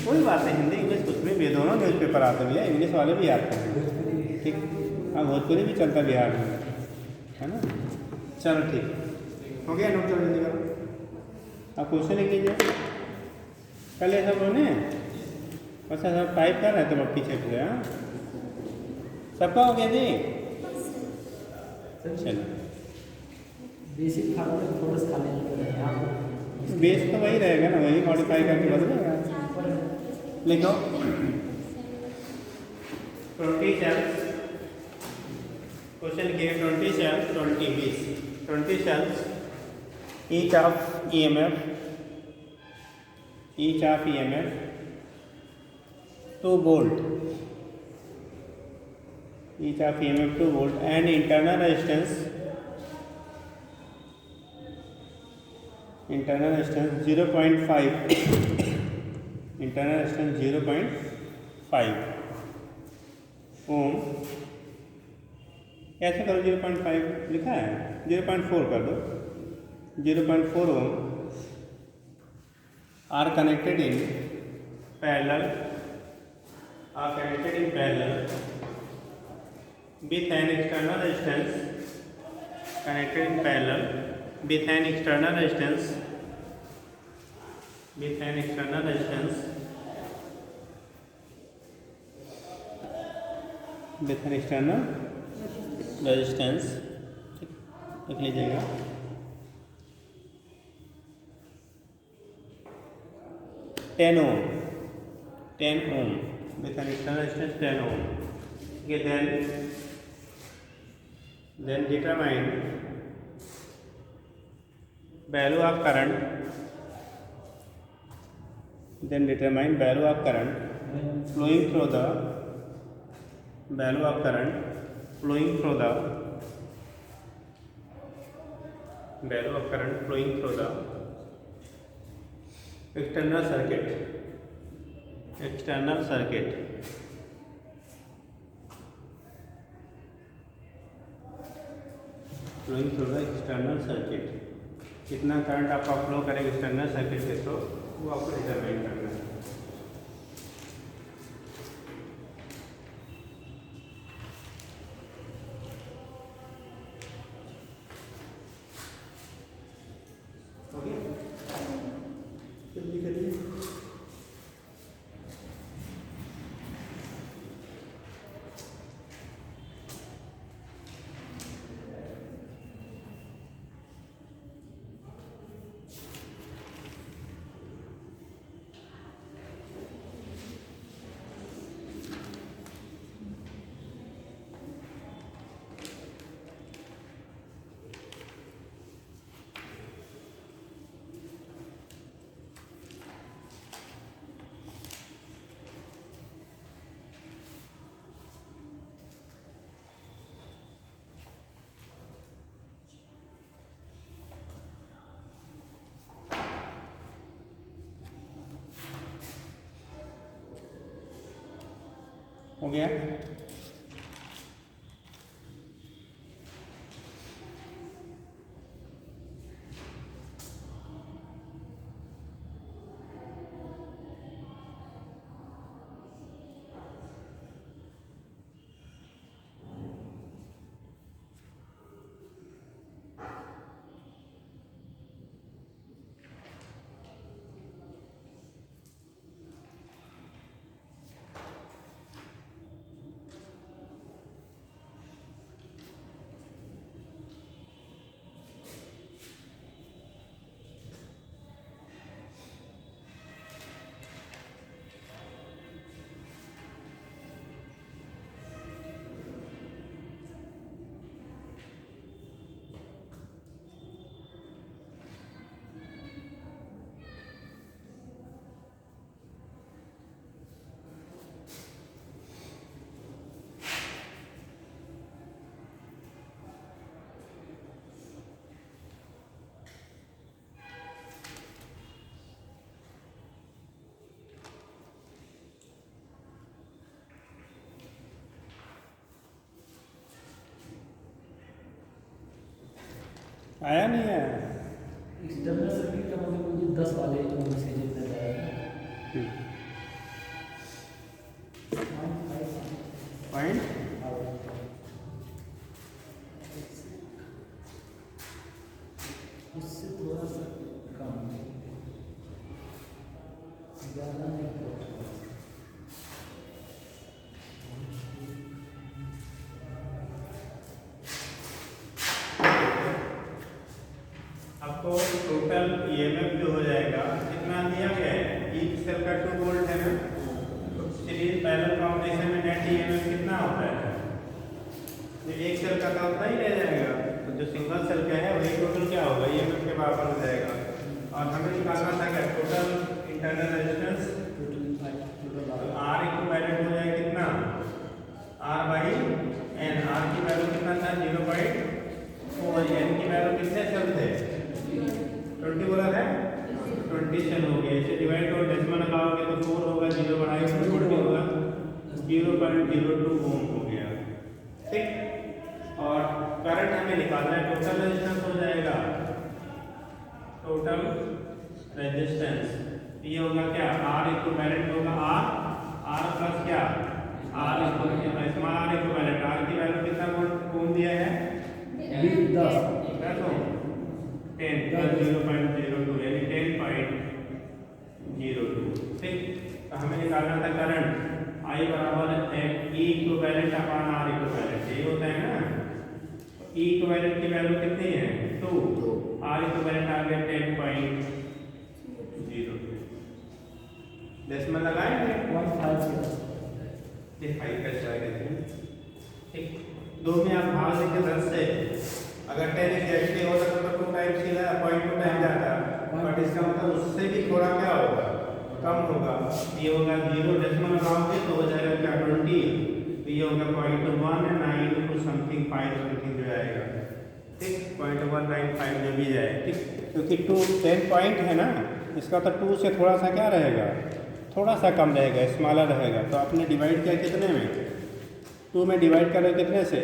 कोई बात नहीं, हिंदी इंग्लिश कुछ भी दोनों न्यूज़पेपर आते भैया, इंग्लिश वाले भी आते हैं, ठीक। हाँ, भोजपुरी भी चलता बिहार में, है ना। चलो ठीक हो गया, नोट कर लीजिएगा। आप क्वेश्चन लिख लीजिए। कल ये सब लोगों ने अच्छा सब टाइप कर रहे थे, अब पीछे पीछे। हाँ, सबका हो गया जी। चलो, बेसिक फार्मूला थोड़ा सा खाली नहीं है आप, बेस तो वही रहेगा ना, वही मॉडिफाई करके बदलेगा। लिखो 20 cells, क्वेश्चन किए 20 cells, 20 cells, each of EMF 2 volt, each of EMF 2 volt and internal resistance 0.5, internal resistance 0.5 ओम। ऐसे करो, 0.5 लिखा है, 0.4 कर दो। 0.4 ohm R connected in parallel, with an external resistance, connected in parallel with an external resistance, लिख लीजिएगा। Ten ohm with an external resistance 10 ohm. Okay, then determine value of current. Then determine value of current flowing through the external circuit. Flowing through the external circuit. कितना करंट आपका फ्लो करेगा एक्सटर्नल सर्किट के थ्रू, वो आपको डिटरमाइन करना है। हो गया। आया नहीं आया? एक्सटर्नल सर्किट का मतलब मुझे 10 वाले मैसेज मिल जाएगा। पॉइंट उससे थोड़ा सा कम, ज़्यादा नहीं। आपको टोटल ईएमएफ जो हो जाएगा कितना दिया गया है? ईच सेल का 2 वोल्ट है ना, तो सीरीज पैरेलल कॉम्बिनेशन में नेट ईएमएफ कितना होता है? तो एक सेल का तो उतना ही रह जाएगा, तो जो सिंगल सेल का है वही टोटल क्या होगा, ईएमएफ के बराबर हो जाएगा। और हमें निकालना था क्या, total internal resistance. R equivalent हो जाएगा कितना, आर बाई एन। आर की वैल्यू कितना था 0.4, एन की वैल्यू कितने सेल थे 20 बोला है, 20 सेल हो गया। इसे डिवाइड और डेसिमल लगाओगे तो 4 होगा, 0 बढ़ाएगा तो 40 होगा, 0.02 ओम हो गया। ठीक, और करंट हमें निकालना है, टोटल रेजिस्टेंस हो जाएगा, टोटल रेजिस्टेंस ये होगा क्या, आर इक्विवेलेंट होगा आर प्लस क्या, R small R equivalent. R की वैल्यू कितना वोल्ट ओम दिया है 10 10 प्लस 0.02 यानी 10.02। ठीक, तो हमें निकालना था करंट आई बराबर ई इक्विवेलेंट अपॉन आर इक्विवेलेंट, ये होता है ना। ई इक्विवेलेंट की वैल्यू कितनी है 2, आर इक्विवेलेंट आ गया 10.02। डेसिमल लगाएंगे 0.5 ये 5 कैसे आएगा। ठीक, 2 में आप भाग देंगे 10 से, अगर 10 एग्जैक्टली होता तो 2 टाइम्स ही 0.2 टाइम जाता, बट इसका मतलब उससे भी थोड़ा क्या होगा, कम होगा। ये होगा 0 डेसिमल लगाओगे तो हो जाएगा क्या 20, तो ये होगा 0.192 टू समथिंग 5 समथिंग जो आएगा। ठीक, 0.195 जो भी जाए। ठीक, क्योंकि 10 पॉइंट है ना, इसका तो 2 से थोड़ा सा क्या रहेगा, थोड़ा सा कम रहेगा, स्मॉलर रहेगा। तो आपने डिवाइड किया कितने में, 2 में डिवाइड करें कितने से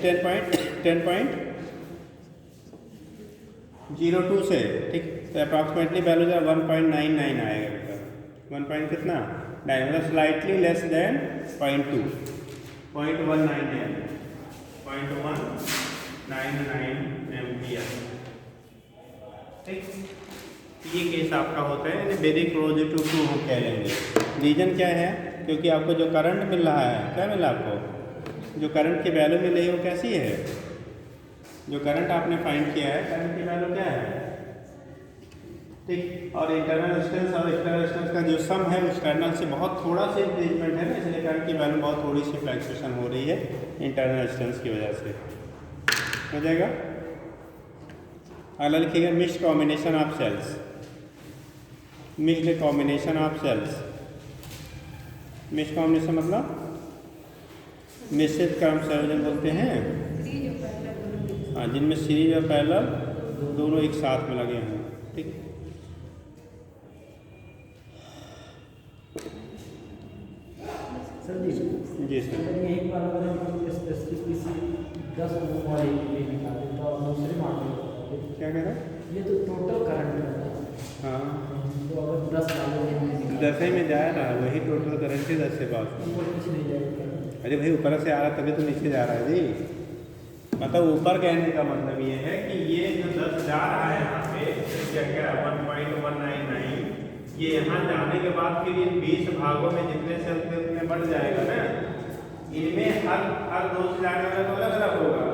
10.02 से। ठीक, तो अप्रॉक्सीमेटली वैल्यू जो 1.99 आएगा बेटा, 1 पॉइंट कितना 9, मतलब स्लाइटली लेस देन 0.2, 0.199 एम्पियर। ठीक, ये केस आपका होता है वेरी क्लोज टू 2 हम कह लेंगे। रीजन क्या है, क्योंकि आपको जो करंट मिल रहा है, क्या मिला आपको, जो करंट की वैल्यू मिल रही है वो कैसी है, जो करंट आपने फाइंड किया है करंट की वैल्यू क्या है। ठीक, और इंटरनल रेजिस्टेंस और एक्सटर्नल रेजिस्टेंस का जो सम है एक्सटर्नल से बहुत थोड़ा सा इंक्रीजमेंट है ना, इसलिए करंट की वैल्यू बहुत थोड़ी सी फ्लक्चुएशन हो रही है इंटरनल रेजिस्टेंस की वजह से। हो जाएगा। अगला लिखिएगा mixed combination of cells, mixed combination of cells. Mixed combination मतलब मिश्रित क्रम संयोजन बोलते हैं, हाँ, जिनमें सीरीज और पैरेलल दोनों एक साथ में लगे हैं। ठीक, सर जी सर, अगर यही बार अगर हम स्पेसिफिक किसी 10 ओम वाले के लिए निकालें तो दूसरे मॉडल क्या कह रहा है, ये तो टोटल करंट है। हाँ, तो अगर 10 वाले 10 में जा रहा है वही टोटल करंट है 10 से पास। ऊपर कुछ नहीं जाएगा। अरे भाई ऊपर से आ रहा है तभी तो नीचे जा रहा है जी। मतलब ऊपर कहने का मतलब ये है कि ये जो 10 जा रहा है यहाँ पे क्या 1.199, ये यहाँ जाने के बाद फिर इन 20 भागों में जितने सेल थे उतने बढ़ जाएगा ना। इनमें हर 2 से जाने वाला तो अलग अलग होगा,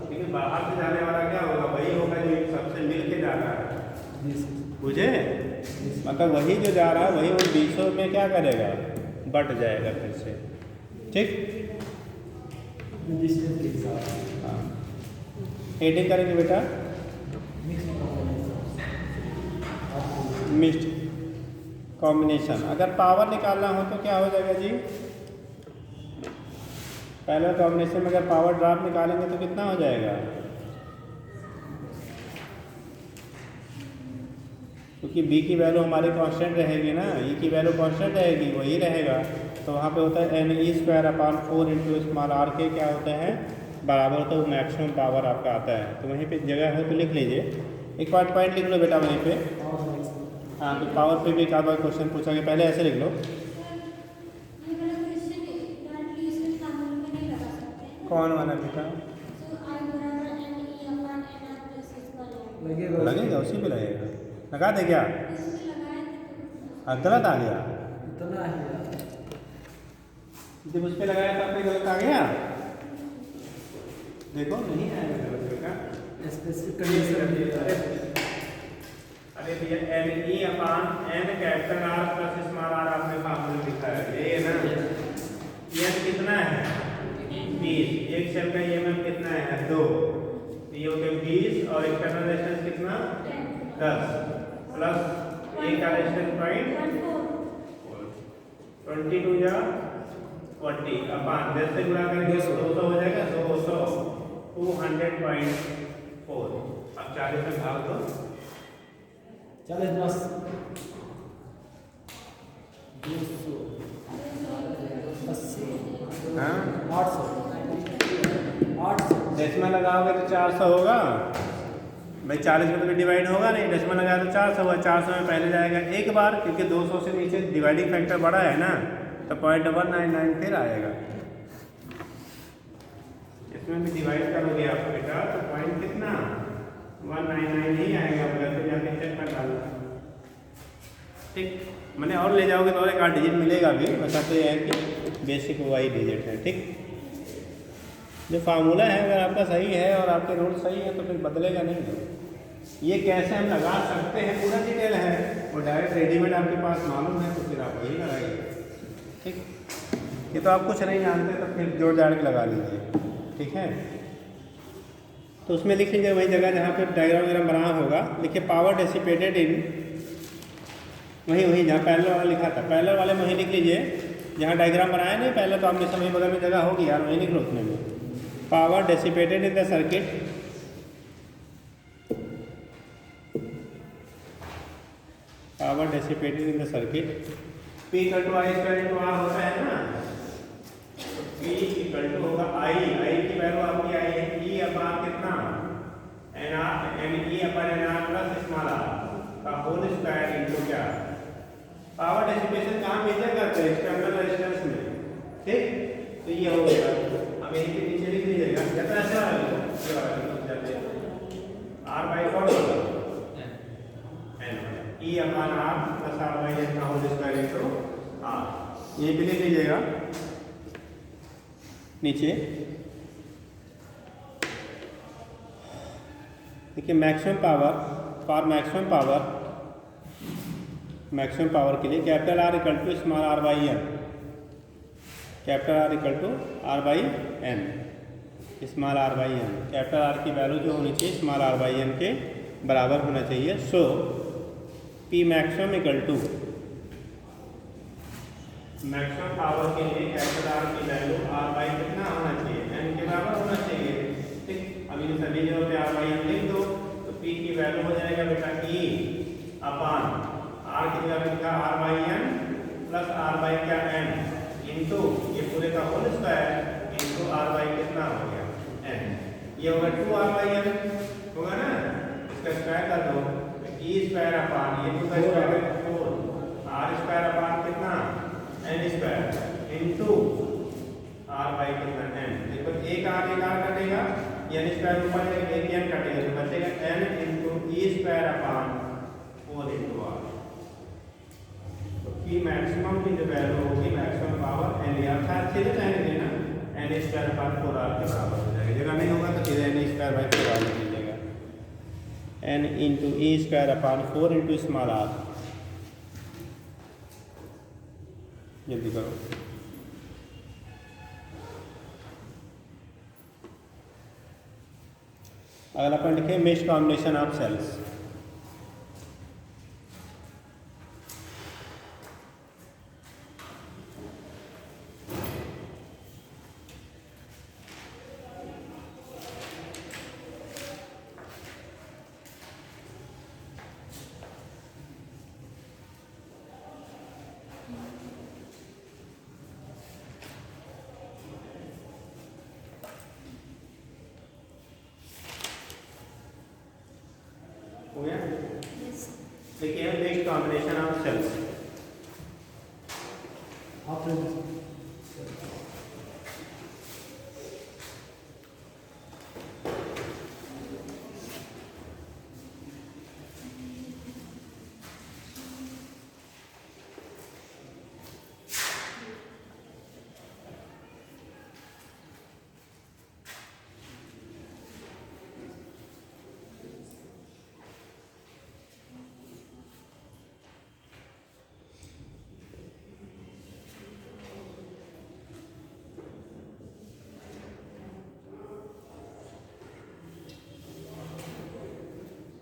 लेकिन बाहर से जाने वाला क्या होगा, वही होगा जो इन सबसे मिल के जा रहा है। बुझे, मतलब वही जो जा रहा है वही उन 20 में क्या करेगा, बढ़ जाएगा फिर से। ठीक, हाँ, हेडिंग करेंगे बेटा मिक्स्ड कॉम्बिनेशन। अगर पावर निकालना हो तो क्या हो जाएगा जी, पहले कॉम्बिनेशन में अगर पावर ड्रॉप निकालेंगे तो कितना हो जाएगा, क्योंकि बी की वैल्यू हमारी कांस्टेंट रहेगी ना, ई की वैल्यू कांस्टेंट रहेगी, वही रहेगा। तो वहाँ पे होता है N E square upon 4 into small R के क्या होता है बराबर होता है वो मैक्सिमम पावर आपका आता है। तो वहीं पे जगह है तो लिख लीजिए, एक पॉइंट लिख लो बेटा वहीं पे। हाँ तो पावर पे भी एक आध बार क्वेश्चन पूछा गया, पहले ऐसे लिख लो। ये वाला क्वेश्चन डायरेक्टली इसमें फॉर्मूले में नहीं लगा सकते हैं। कौन वाला बेटा? सो I बराबर n e upon n r plus s पर लगेगा लगेगा, उसी पे लगेगा। लगा दे क्या? इसमें लगाए थे तो गलत आ गया, इतना ही है। जब उस पे लगाया तब पे गलत आ गया। देखो नहीं आएगा गलत बेटा। स्पेसिफिक कंडीशन अरे भैया N E upon N capital R plus small R आपने फार्मूला लिखा है, ये ना एन कितना है 20, एक सेल का ईएमएफ कितना है 2, ये हो गया 20 और एक्सटर्नल रेजिस्टेंस कितना 10 प्लस एक का रेजिस्टेंस पॉइंट 22 या 40 अपान 10 से गुणा करेंगे 200 हो जाएगा, 200 200.4। अब 40 में भाग दो, 40 10 200 80 हाँ 800 डेसिमल लगाओगे तो 400 होगा भाई, 40 में तो डिवाइड होगा नहीं, डेसिमल लगाया तो 400 होगा, 400 में पहले जाएगा एक बार, क्योंकि 200 से नीचे डिवाइडिंग फैक्टर बड़ा है ना, तो 0.199 फिर आएगा। इसमें भी डिवाइड करोगे आप बेटा तो पॉइंट कितना 199 ही आएगा, बगल पे जाके चेक कर डालो। ठीक, मैंने और ले जाओगे तो और एक 8 डिजिट मिलेगा भी, बस तो ये है कि बेसिक वाई डिजिट है। ठीक, जो फार्मूला है अगर आपका सही है और आपके रूल सही है तो फिर बदलेगा नहीं। ये कैसे हम लगा सकते हैं पूरा डिटेल है, और डायरेक्ट रेडीमेड आपके पास मालूम है तो फिर आप वही लगाइए। ठीक, ये तो आप कुछ नहीं जानते तो फिर जोड़ जाड़ के लगा लीजिए। ठीक है, तो उसमें लिख लीजिए वही जगह जहाँ पे डायग्राम वगैरह बना होगा, लिखिए पावर डेसिपेटेड इन, वही जहाँ पैरेलल वाला लिखा था, पैरेलल वाले में वहीं लिख लीजिए जहाँ डायग्राम बनाया नहीं पहले, तो आपने समय बगल में जगह होगी यार, वहीं लिख लो उसमें भी। Power dissipated in the circuit, power dissipated in the circuit, P equal to I square into R होता है ना, P इक्वल टू होगा आई की वैल्यू आपकी आई है E अपान कितना N R, N E upon N R plus small R का होल स्क्वायर इंटू क्या, पावर डेसिपेशन कहाँ मेजर करते हैं एक्सटर्नल रेजिस्टेंस में। ठीक, तो ये हो गया, अब यहीं पे नीचे लिख लीजिएगा कितना ऐसा R by 4 E upon R plus R by N का होल स्क्वायर इंटू आर, यहीं पे लिख लीजिएगा नीचे। देखिए maximum power, for maximum power के लिए capital R equal to small R by N, capital R equal to R by N, small R by N, capital R की वैल्यू जो होनी चाहिए स्मॉल आर बाई एन के बराबर होना चाहिए। So P maximum equal to, maximum power के लिए कैपिटल आर की वैल्यू आर बाई कितना होना चाहिए, एन के बराबर होना चाहिए। ठीक, अब इन सभी जगह पे आर बाई एन लिख दो तो पी की वैल्यू हो जाएगा बेटा ई अपान आर की जगह लिखा R by N plus R by क्या एन इंटू ये पूरे का whole square into R by कितना हो गया एन, ये होगा 2 आर बाई एन होगा ना, इसका स्क्वायर कर दो ई स्क्वायर अपान ये 2 का स्क्वायर 4 आर स्क्वायर अपान कितना N square into R by कितना एन। देखो एक आर कटेगा, एन स्क्वायर ऊपर जाएगा, एक एन कटेगा तो बचेगा N into E square upon 4 into R. तो पी मैक्सिमम की जो वैल्यू होगी मैक्सिमम पावर एन लिया था, सीधे जाएंगे ना एन स्क्वायर अपान 4 आर के बराबर हो जाएगा, जगह नहीं होगा तो सीधे एन स्क्वायर बाई 4 आर लिख लीजिएगा, N into E square upon 4 into small R. जल्दी करो, अगला पॉइंट लिखे मेश कॉम्बिनेशन ऑफ सेल्स। देखिए next combination of cells. after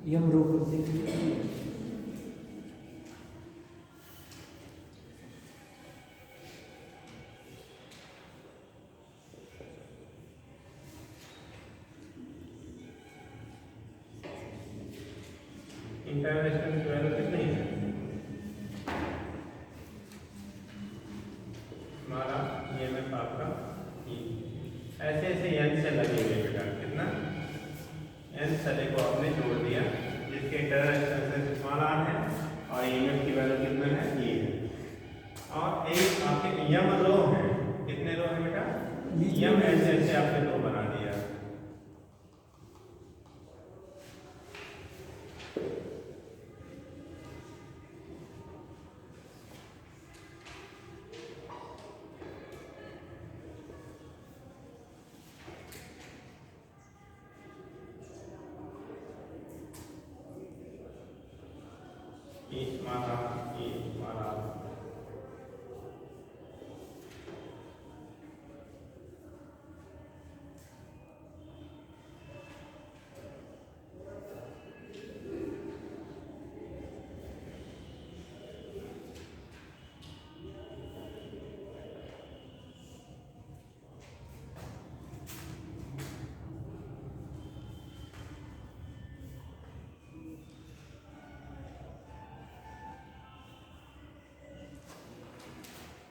ये हम रो करते हैं। इंटरनेशनल की वैल्यू कितनी है हमारा EMF आपका E। ऐसे ऐसे n से लगे हुए बेटा, कितना n सेल को आपने जोड़ दिया जिसके इंटरनल रेजिस्टेंस स्मॉल r है और EMF की वैल्यू कितना है E है। और एक आपके m रो है, कितने रो है बेटा m, ऐसे ऐसे आपने रो बना दिया।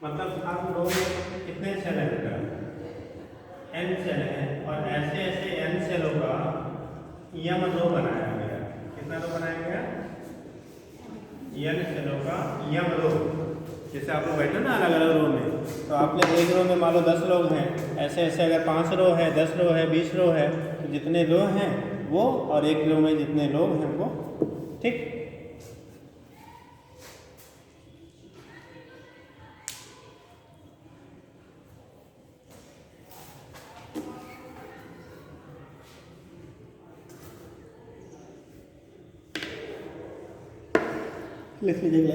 मतलब हर रो में कितने सेल है बेटा n सेल है और ऐसे ऐसे n सेलों का m रो बनाया गया। कितना रो बनाया गया n सेलों का m रो। जैसे आप लोग बैठे ना अलग अलग रो में, तो आपने एक रो में मान लो 10 लोग हैं, ऐसे ऐसे अगर 5 रो है, 10 रो है, 20 रो है, तो जितने रो हैं वो और एक रो में जितने लोग हैं वो, ठीक। लिख लीजिएगा।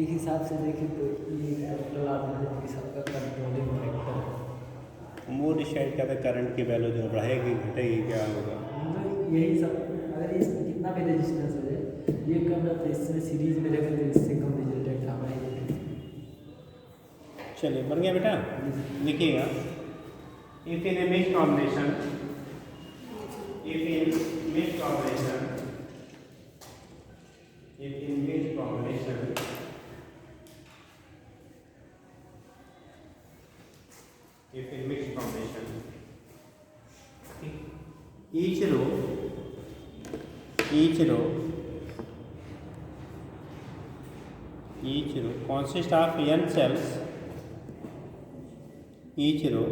एक हिसाब से देखें तो ये टोटल आदमी सबका कंट्रोलिंग फैक्टर वो डिसाइड करता है करंट की वैल्यू जो बढ़ेगी घटेगी क्या होगा। यही सब। अगर इस कितना भी रेजिस्टेंस हो जाए ये कम ना, तो इसमें सीरीज में रखें तो इससे कम रिजल्टेंट हमारे। चलिए बन गया बेटा, लिखिएगा। If in a mixed combination, if in mixed combination, if in mixed combination, if in mixed combination, each row consists of n cells. Each row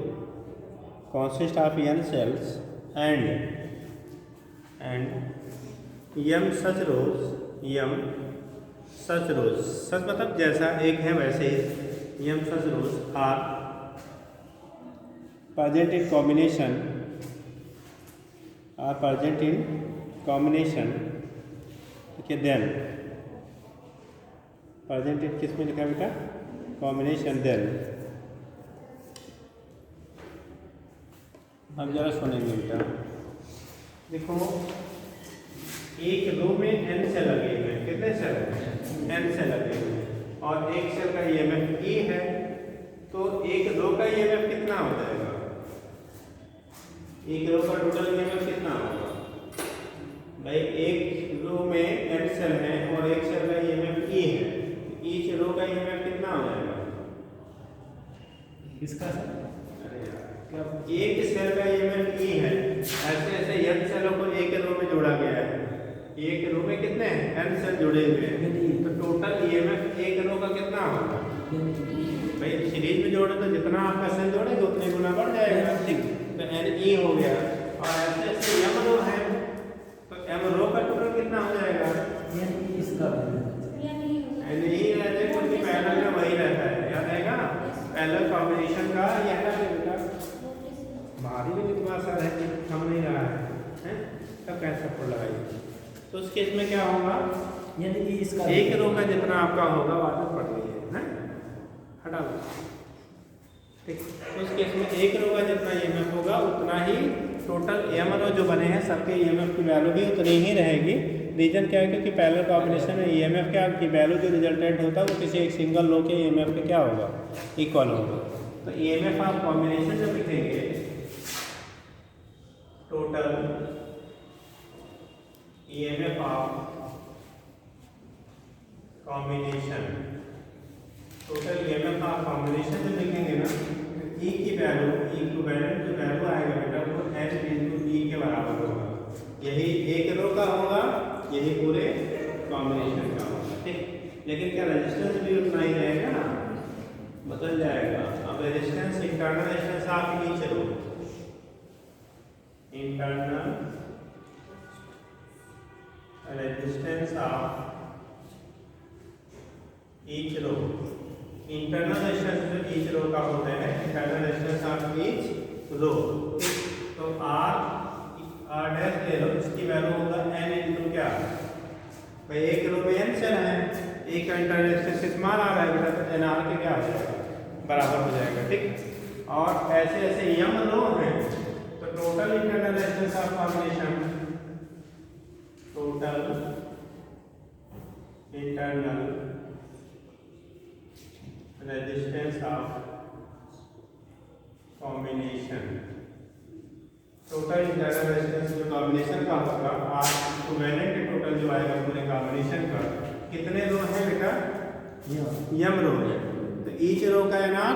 consists of n cells and m such rows, such मतलब जैसा एक है वैसे ही m such rows are present in combination, ठीक है। then present in किस में लिखा है बेटा combination। then अब जरा सुनेंगे बेटा, देखो एक रो में n सेल लगे हुए हैं, कितने सेल हैं n सेल लगे हुए हैं, और एक सेल का EMF E है, तो एक रो का EMF कितना हो जाएगा, एक रो का टोटल EMF कितना होगा भाई। एक रो में n सेल है और एक सेल का EMF E है, ईच रो का EMF कितना हो जाएगा इसका। अरे यार क्या एक सेल का ईएमएफ ई है, ऐसे ऐसे n सेलों को एक रो में जोड़ा गया है। एक रो में कितने हैं? n सेल जुड़े हुए हैं, तो टोटल ईएमएफ एक रो का कितना होगा भाई? सीरीज में जोड़े तो जितना आपका सेल जोड़ेगा उतने गुना बढ़ जाएगा, ठीक। तो n ई हो गया, और ऐसे ऐसे m रो है, तो m रो का टोटल कितना हो जाएगा? इसका या नहीं होगा n ई रहते हैं, क्योंकि पैरेलल में वही रहता है, याद रहेगा। पैरेलल कॉम्बिनेशन का यह है बेटा, भारी में कितना असर है, कम नहीं रहा है, तब कैसे सपोर्ट लगाइए। तो उस केस में क्या होगा? यानी कि इसका एक रो का जितना आपका होगा वो आदत पड़ रही है, हटा दो, ठीक। तो उस केस में एक रो का जितना ईएमएफ होगा उतना ही टोटल एम रो जो बने हैं सबके ईएमएफ की वैल्यू भी उतनी ही रहेगी। रीजन क्या है? क्योंकि पैरेलल कॉम्बिनेशन में ईएमएफ क्या की वैल्यू जो रिजल्टेंट होता है वो किसी एक सिंगल रो के ईएमएफ के क्या होगा? इक्वल होगा। तो ईएमएफ आप कॉम्बिनेशन जब लिखेंगे, total EMF of combination, total EMF of combination जब लिखेंगे ना, ई की वैल्यू, इक्विवेलेंट जो वैल्यू आएगा बेटा वो n इनटू ई के बराबर होगा। यही एक रो का होगा, यही पूरे कॉम्बिनेशन का होगा, ठीक। लेकिन क्या रेजिस्टेंस भी उतना ही रहेगा? बदल जाएगा। अब रेजिस्टेंस, इंटरनल रेजिस्टेंस आप नीचे लो, internal resistance of each row, internal resistance जो ईच रो का होता है, internal resistance of each row, तो आर डैश ले लो, इसकी वैल्यू होगा n इनटू क्या भाई? एक रो में n सेल है, एक का इंटरनल रेजिस्टेंस कितना आ रहा है बेटा? तो nr के क्या हो जाएगा? बराबर हो जाएगा, ठीक। और ऐसे ऐसे m रो हैं, तो total internal resistance of combination, total internal resistance of combination, total internal resistance जो कॉम्बिनेशन का होगा, आर इक्विवेलेंट टोटल जो आएगा पूरे कॉम्बिनेशन का, कितने रो हैं बेटा? m रो है, तो ईच रो का nr,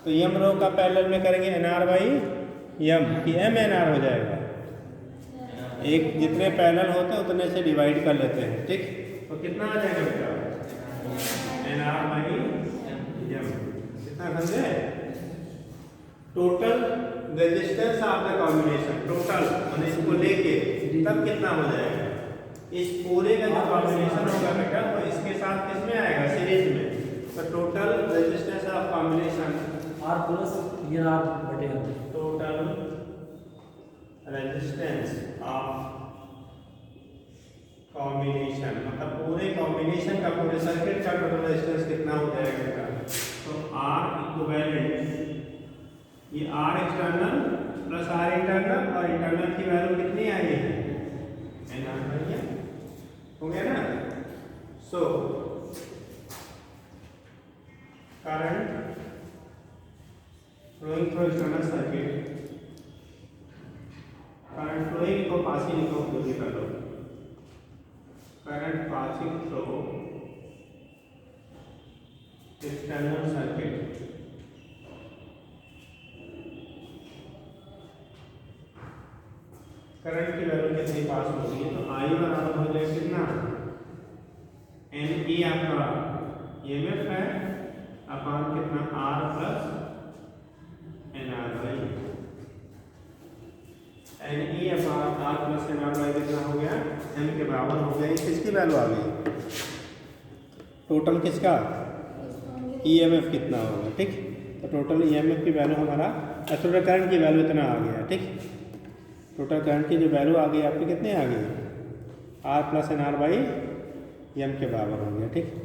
तो m रो का पैरेलल में करेंगे nr बाई m, कि m nr हो जाएगा। एक जितने पैरेलल होते हैं उतने से डिवाइड कर लेते हैं, ठीक। तो कितना आ जाएगा बेटा? nr बाई m, कितना समझे? Total resistance of the combination, total मैंने इसको लेके तब कितना हो जाएगा? इस पूरे का जो कॉम्बिनेशन होगा बेटा वो इसके साथ किसमें आएगा? सीरीज में। तो total resistance of combination R plus ये R बटेगा, टोटल रेजिस्टेंस ऑफ कॉम्बिनेशन, मतलब पूरे कॉम्बिनेशन का, पूरे सर्किट का टोटल रेजिस्टेंस कितना हो जाएगा बेटा? तो R इक्विवेलेंट, ये R external plus R internal, और इंटरनल की वैल्यू कितनी आई है? nr बाई m हो गया ना। So current flowing through external circuit, current flowing को पासिंग लिखो, जल्दी कर लो, current passing through external circuit, current की वैल्यू कितनी पास होगी? तो I बराबर हो जाएगा कितना? n ई आपका ईएमएफ है अपॉन कितना? R plus nr by, n E upon R plus nr by कितना हो गया? m के बराबर हो गया। किसकी वैल्यू आ गई? टोटल किसका? ईएमएफ कितना होगा, ठीक। तो टोटल ईएमएफ की वैल्यू हमारा, टोटल करंट की वैल्यू इतना आ गया, ठीक। टोटल करंट की जो वैल्यू आ गई आपकी कितनी आ गई? R plus nr by m के बराबर हो गया, ठीक।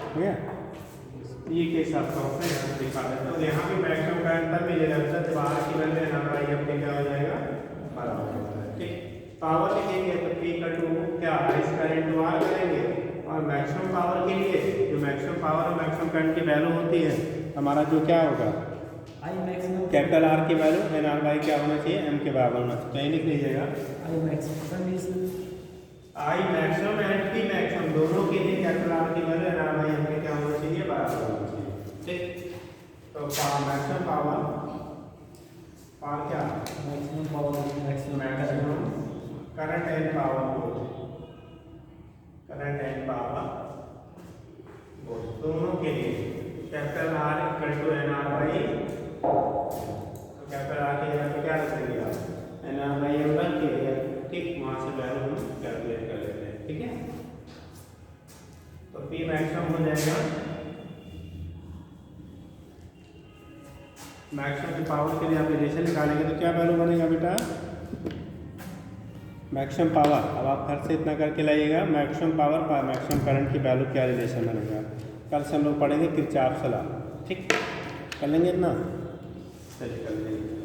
हो गया? ये केस आपका होता है, यहाँ दिखा देते हैं। और यहाँ भी मैक्सिमम करंट तब मिलेगा जब R की वैल्यू nr बाई m क्या हो जाएगा? बराबर होता है, ठीक। पावर लिखेंगे तो P का 2 क्या क्या इस करंट को आर करेंगे और मैक्सिमम पावर के लिए जो मैक्सिमम पावर और मैक्सिमम करंट की वैल्यू होती है हमारा जो क्या होगा आई मैक्सिमम कैपिटल आर की वैल्यू एन आर बाई क्या होना चाहिए एम के बराबर होना चाहिए। तो ये लिख लीजिएगा I maximum is I maximum and P maximum दोनों के लिए कैपिटल आर की value N R by M के क्या होना चाहिए बराबर होना चाहिए। ठीक, तो मैक्सिमम पावर क्या maximum power maximum current and power current and power दोनों के लिए capital R equal to N R by capital R की जगह पे क्या रखेंगे आप एन आर बाई एम रख के ठीक वहाँ से वैल्यू हम कैलकुलेट कर लेते हैं। ठीक है, तो पी मैक्सिमम हो जाएगा मैक्सिमम की पावर के लिए आप रिलेशन निकालेंगे तो क्या वैल्यू बनेगा बेटा मैक्सिमम पावर। अब आप घर से इतना करके लाइएगा मैक्सिमम पावर मैक्सिमम करंट की वैल्यू क्या रिलेशन बनेगा। कल से हम लोग पढ़ेंगे किरचॉफ सा लॉ। ठीक, कर लेंगे इतना, चलिए कर लेंगे।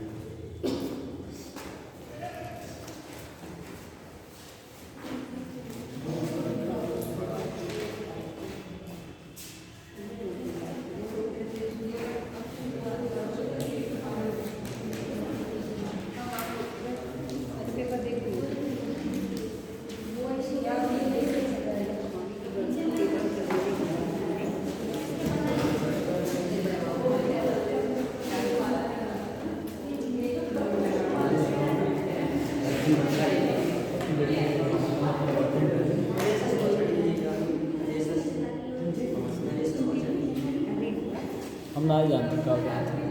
हम ना जानते कब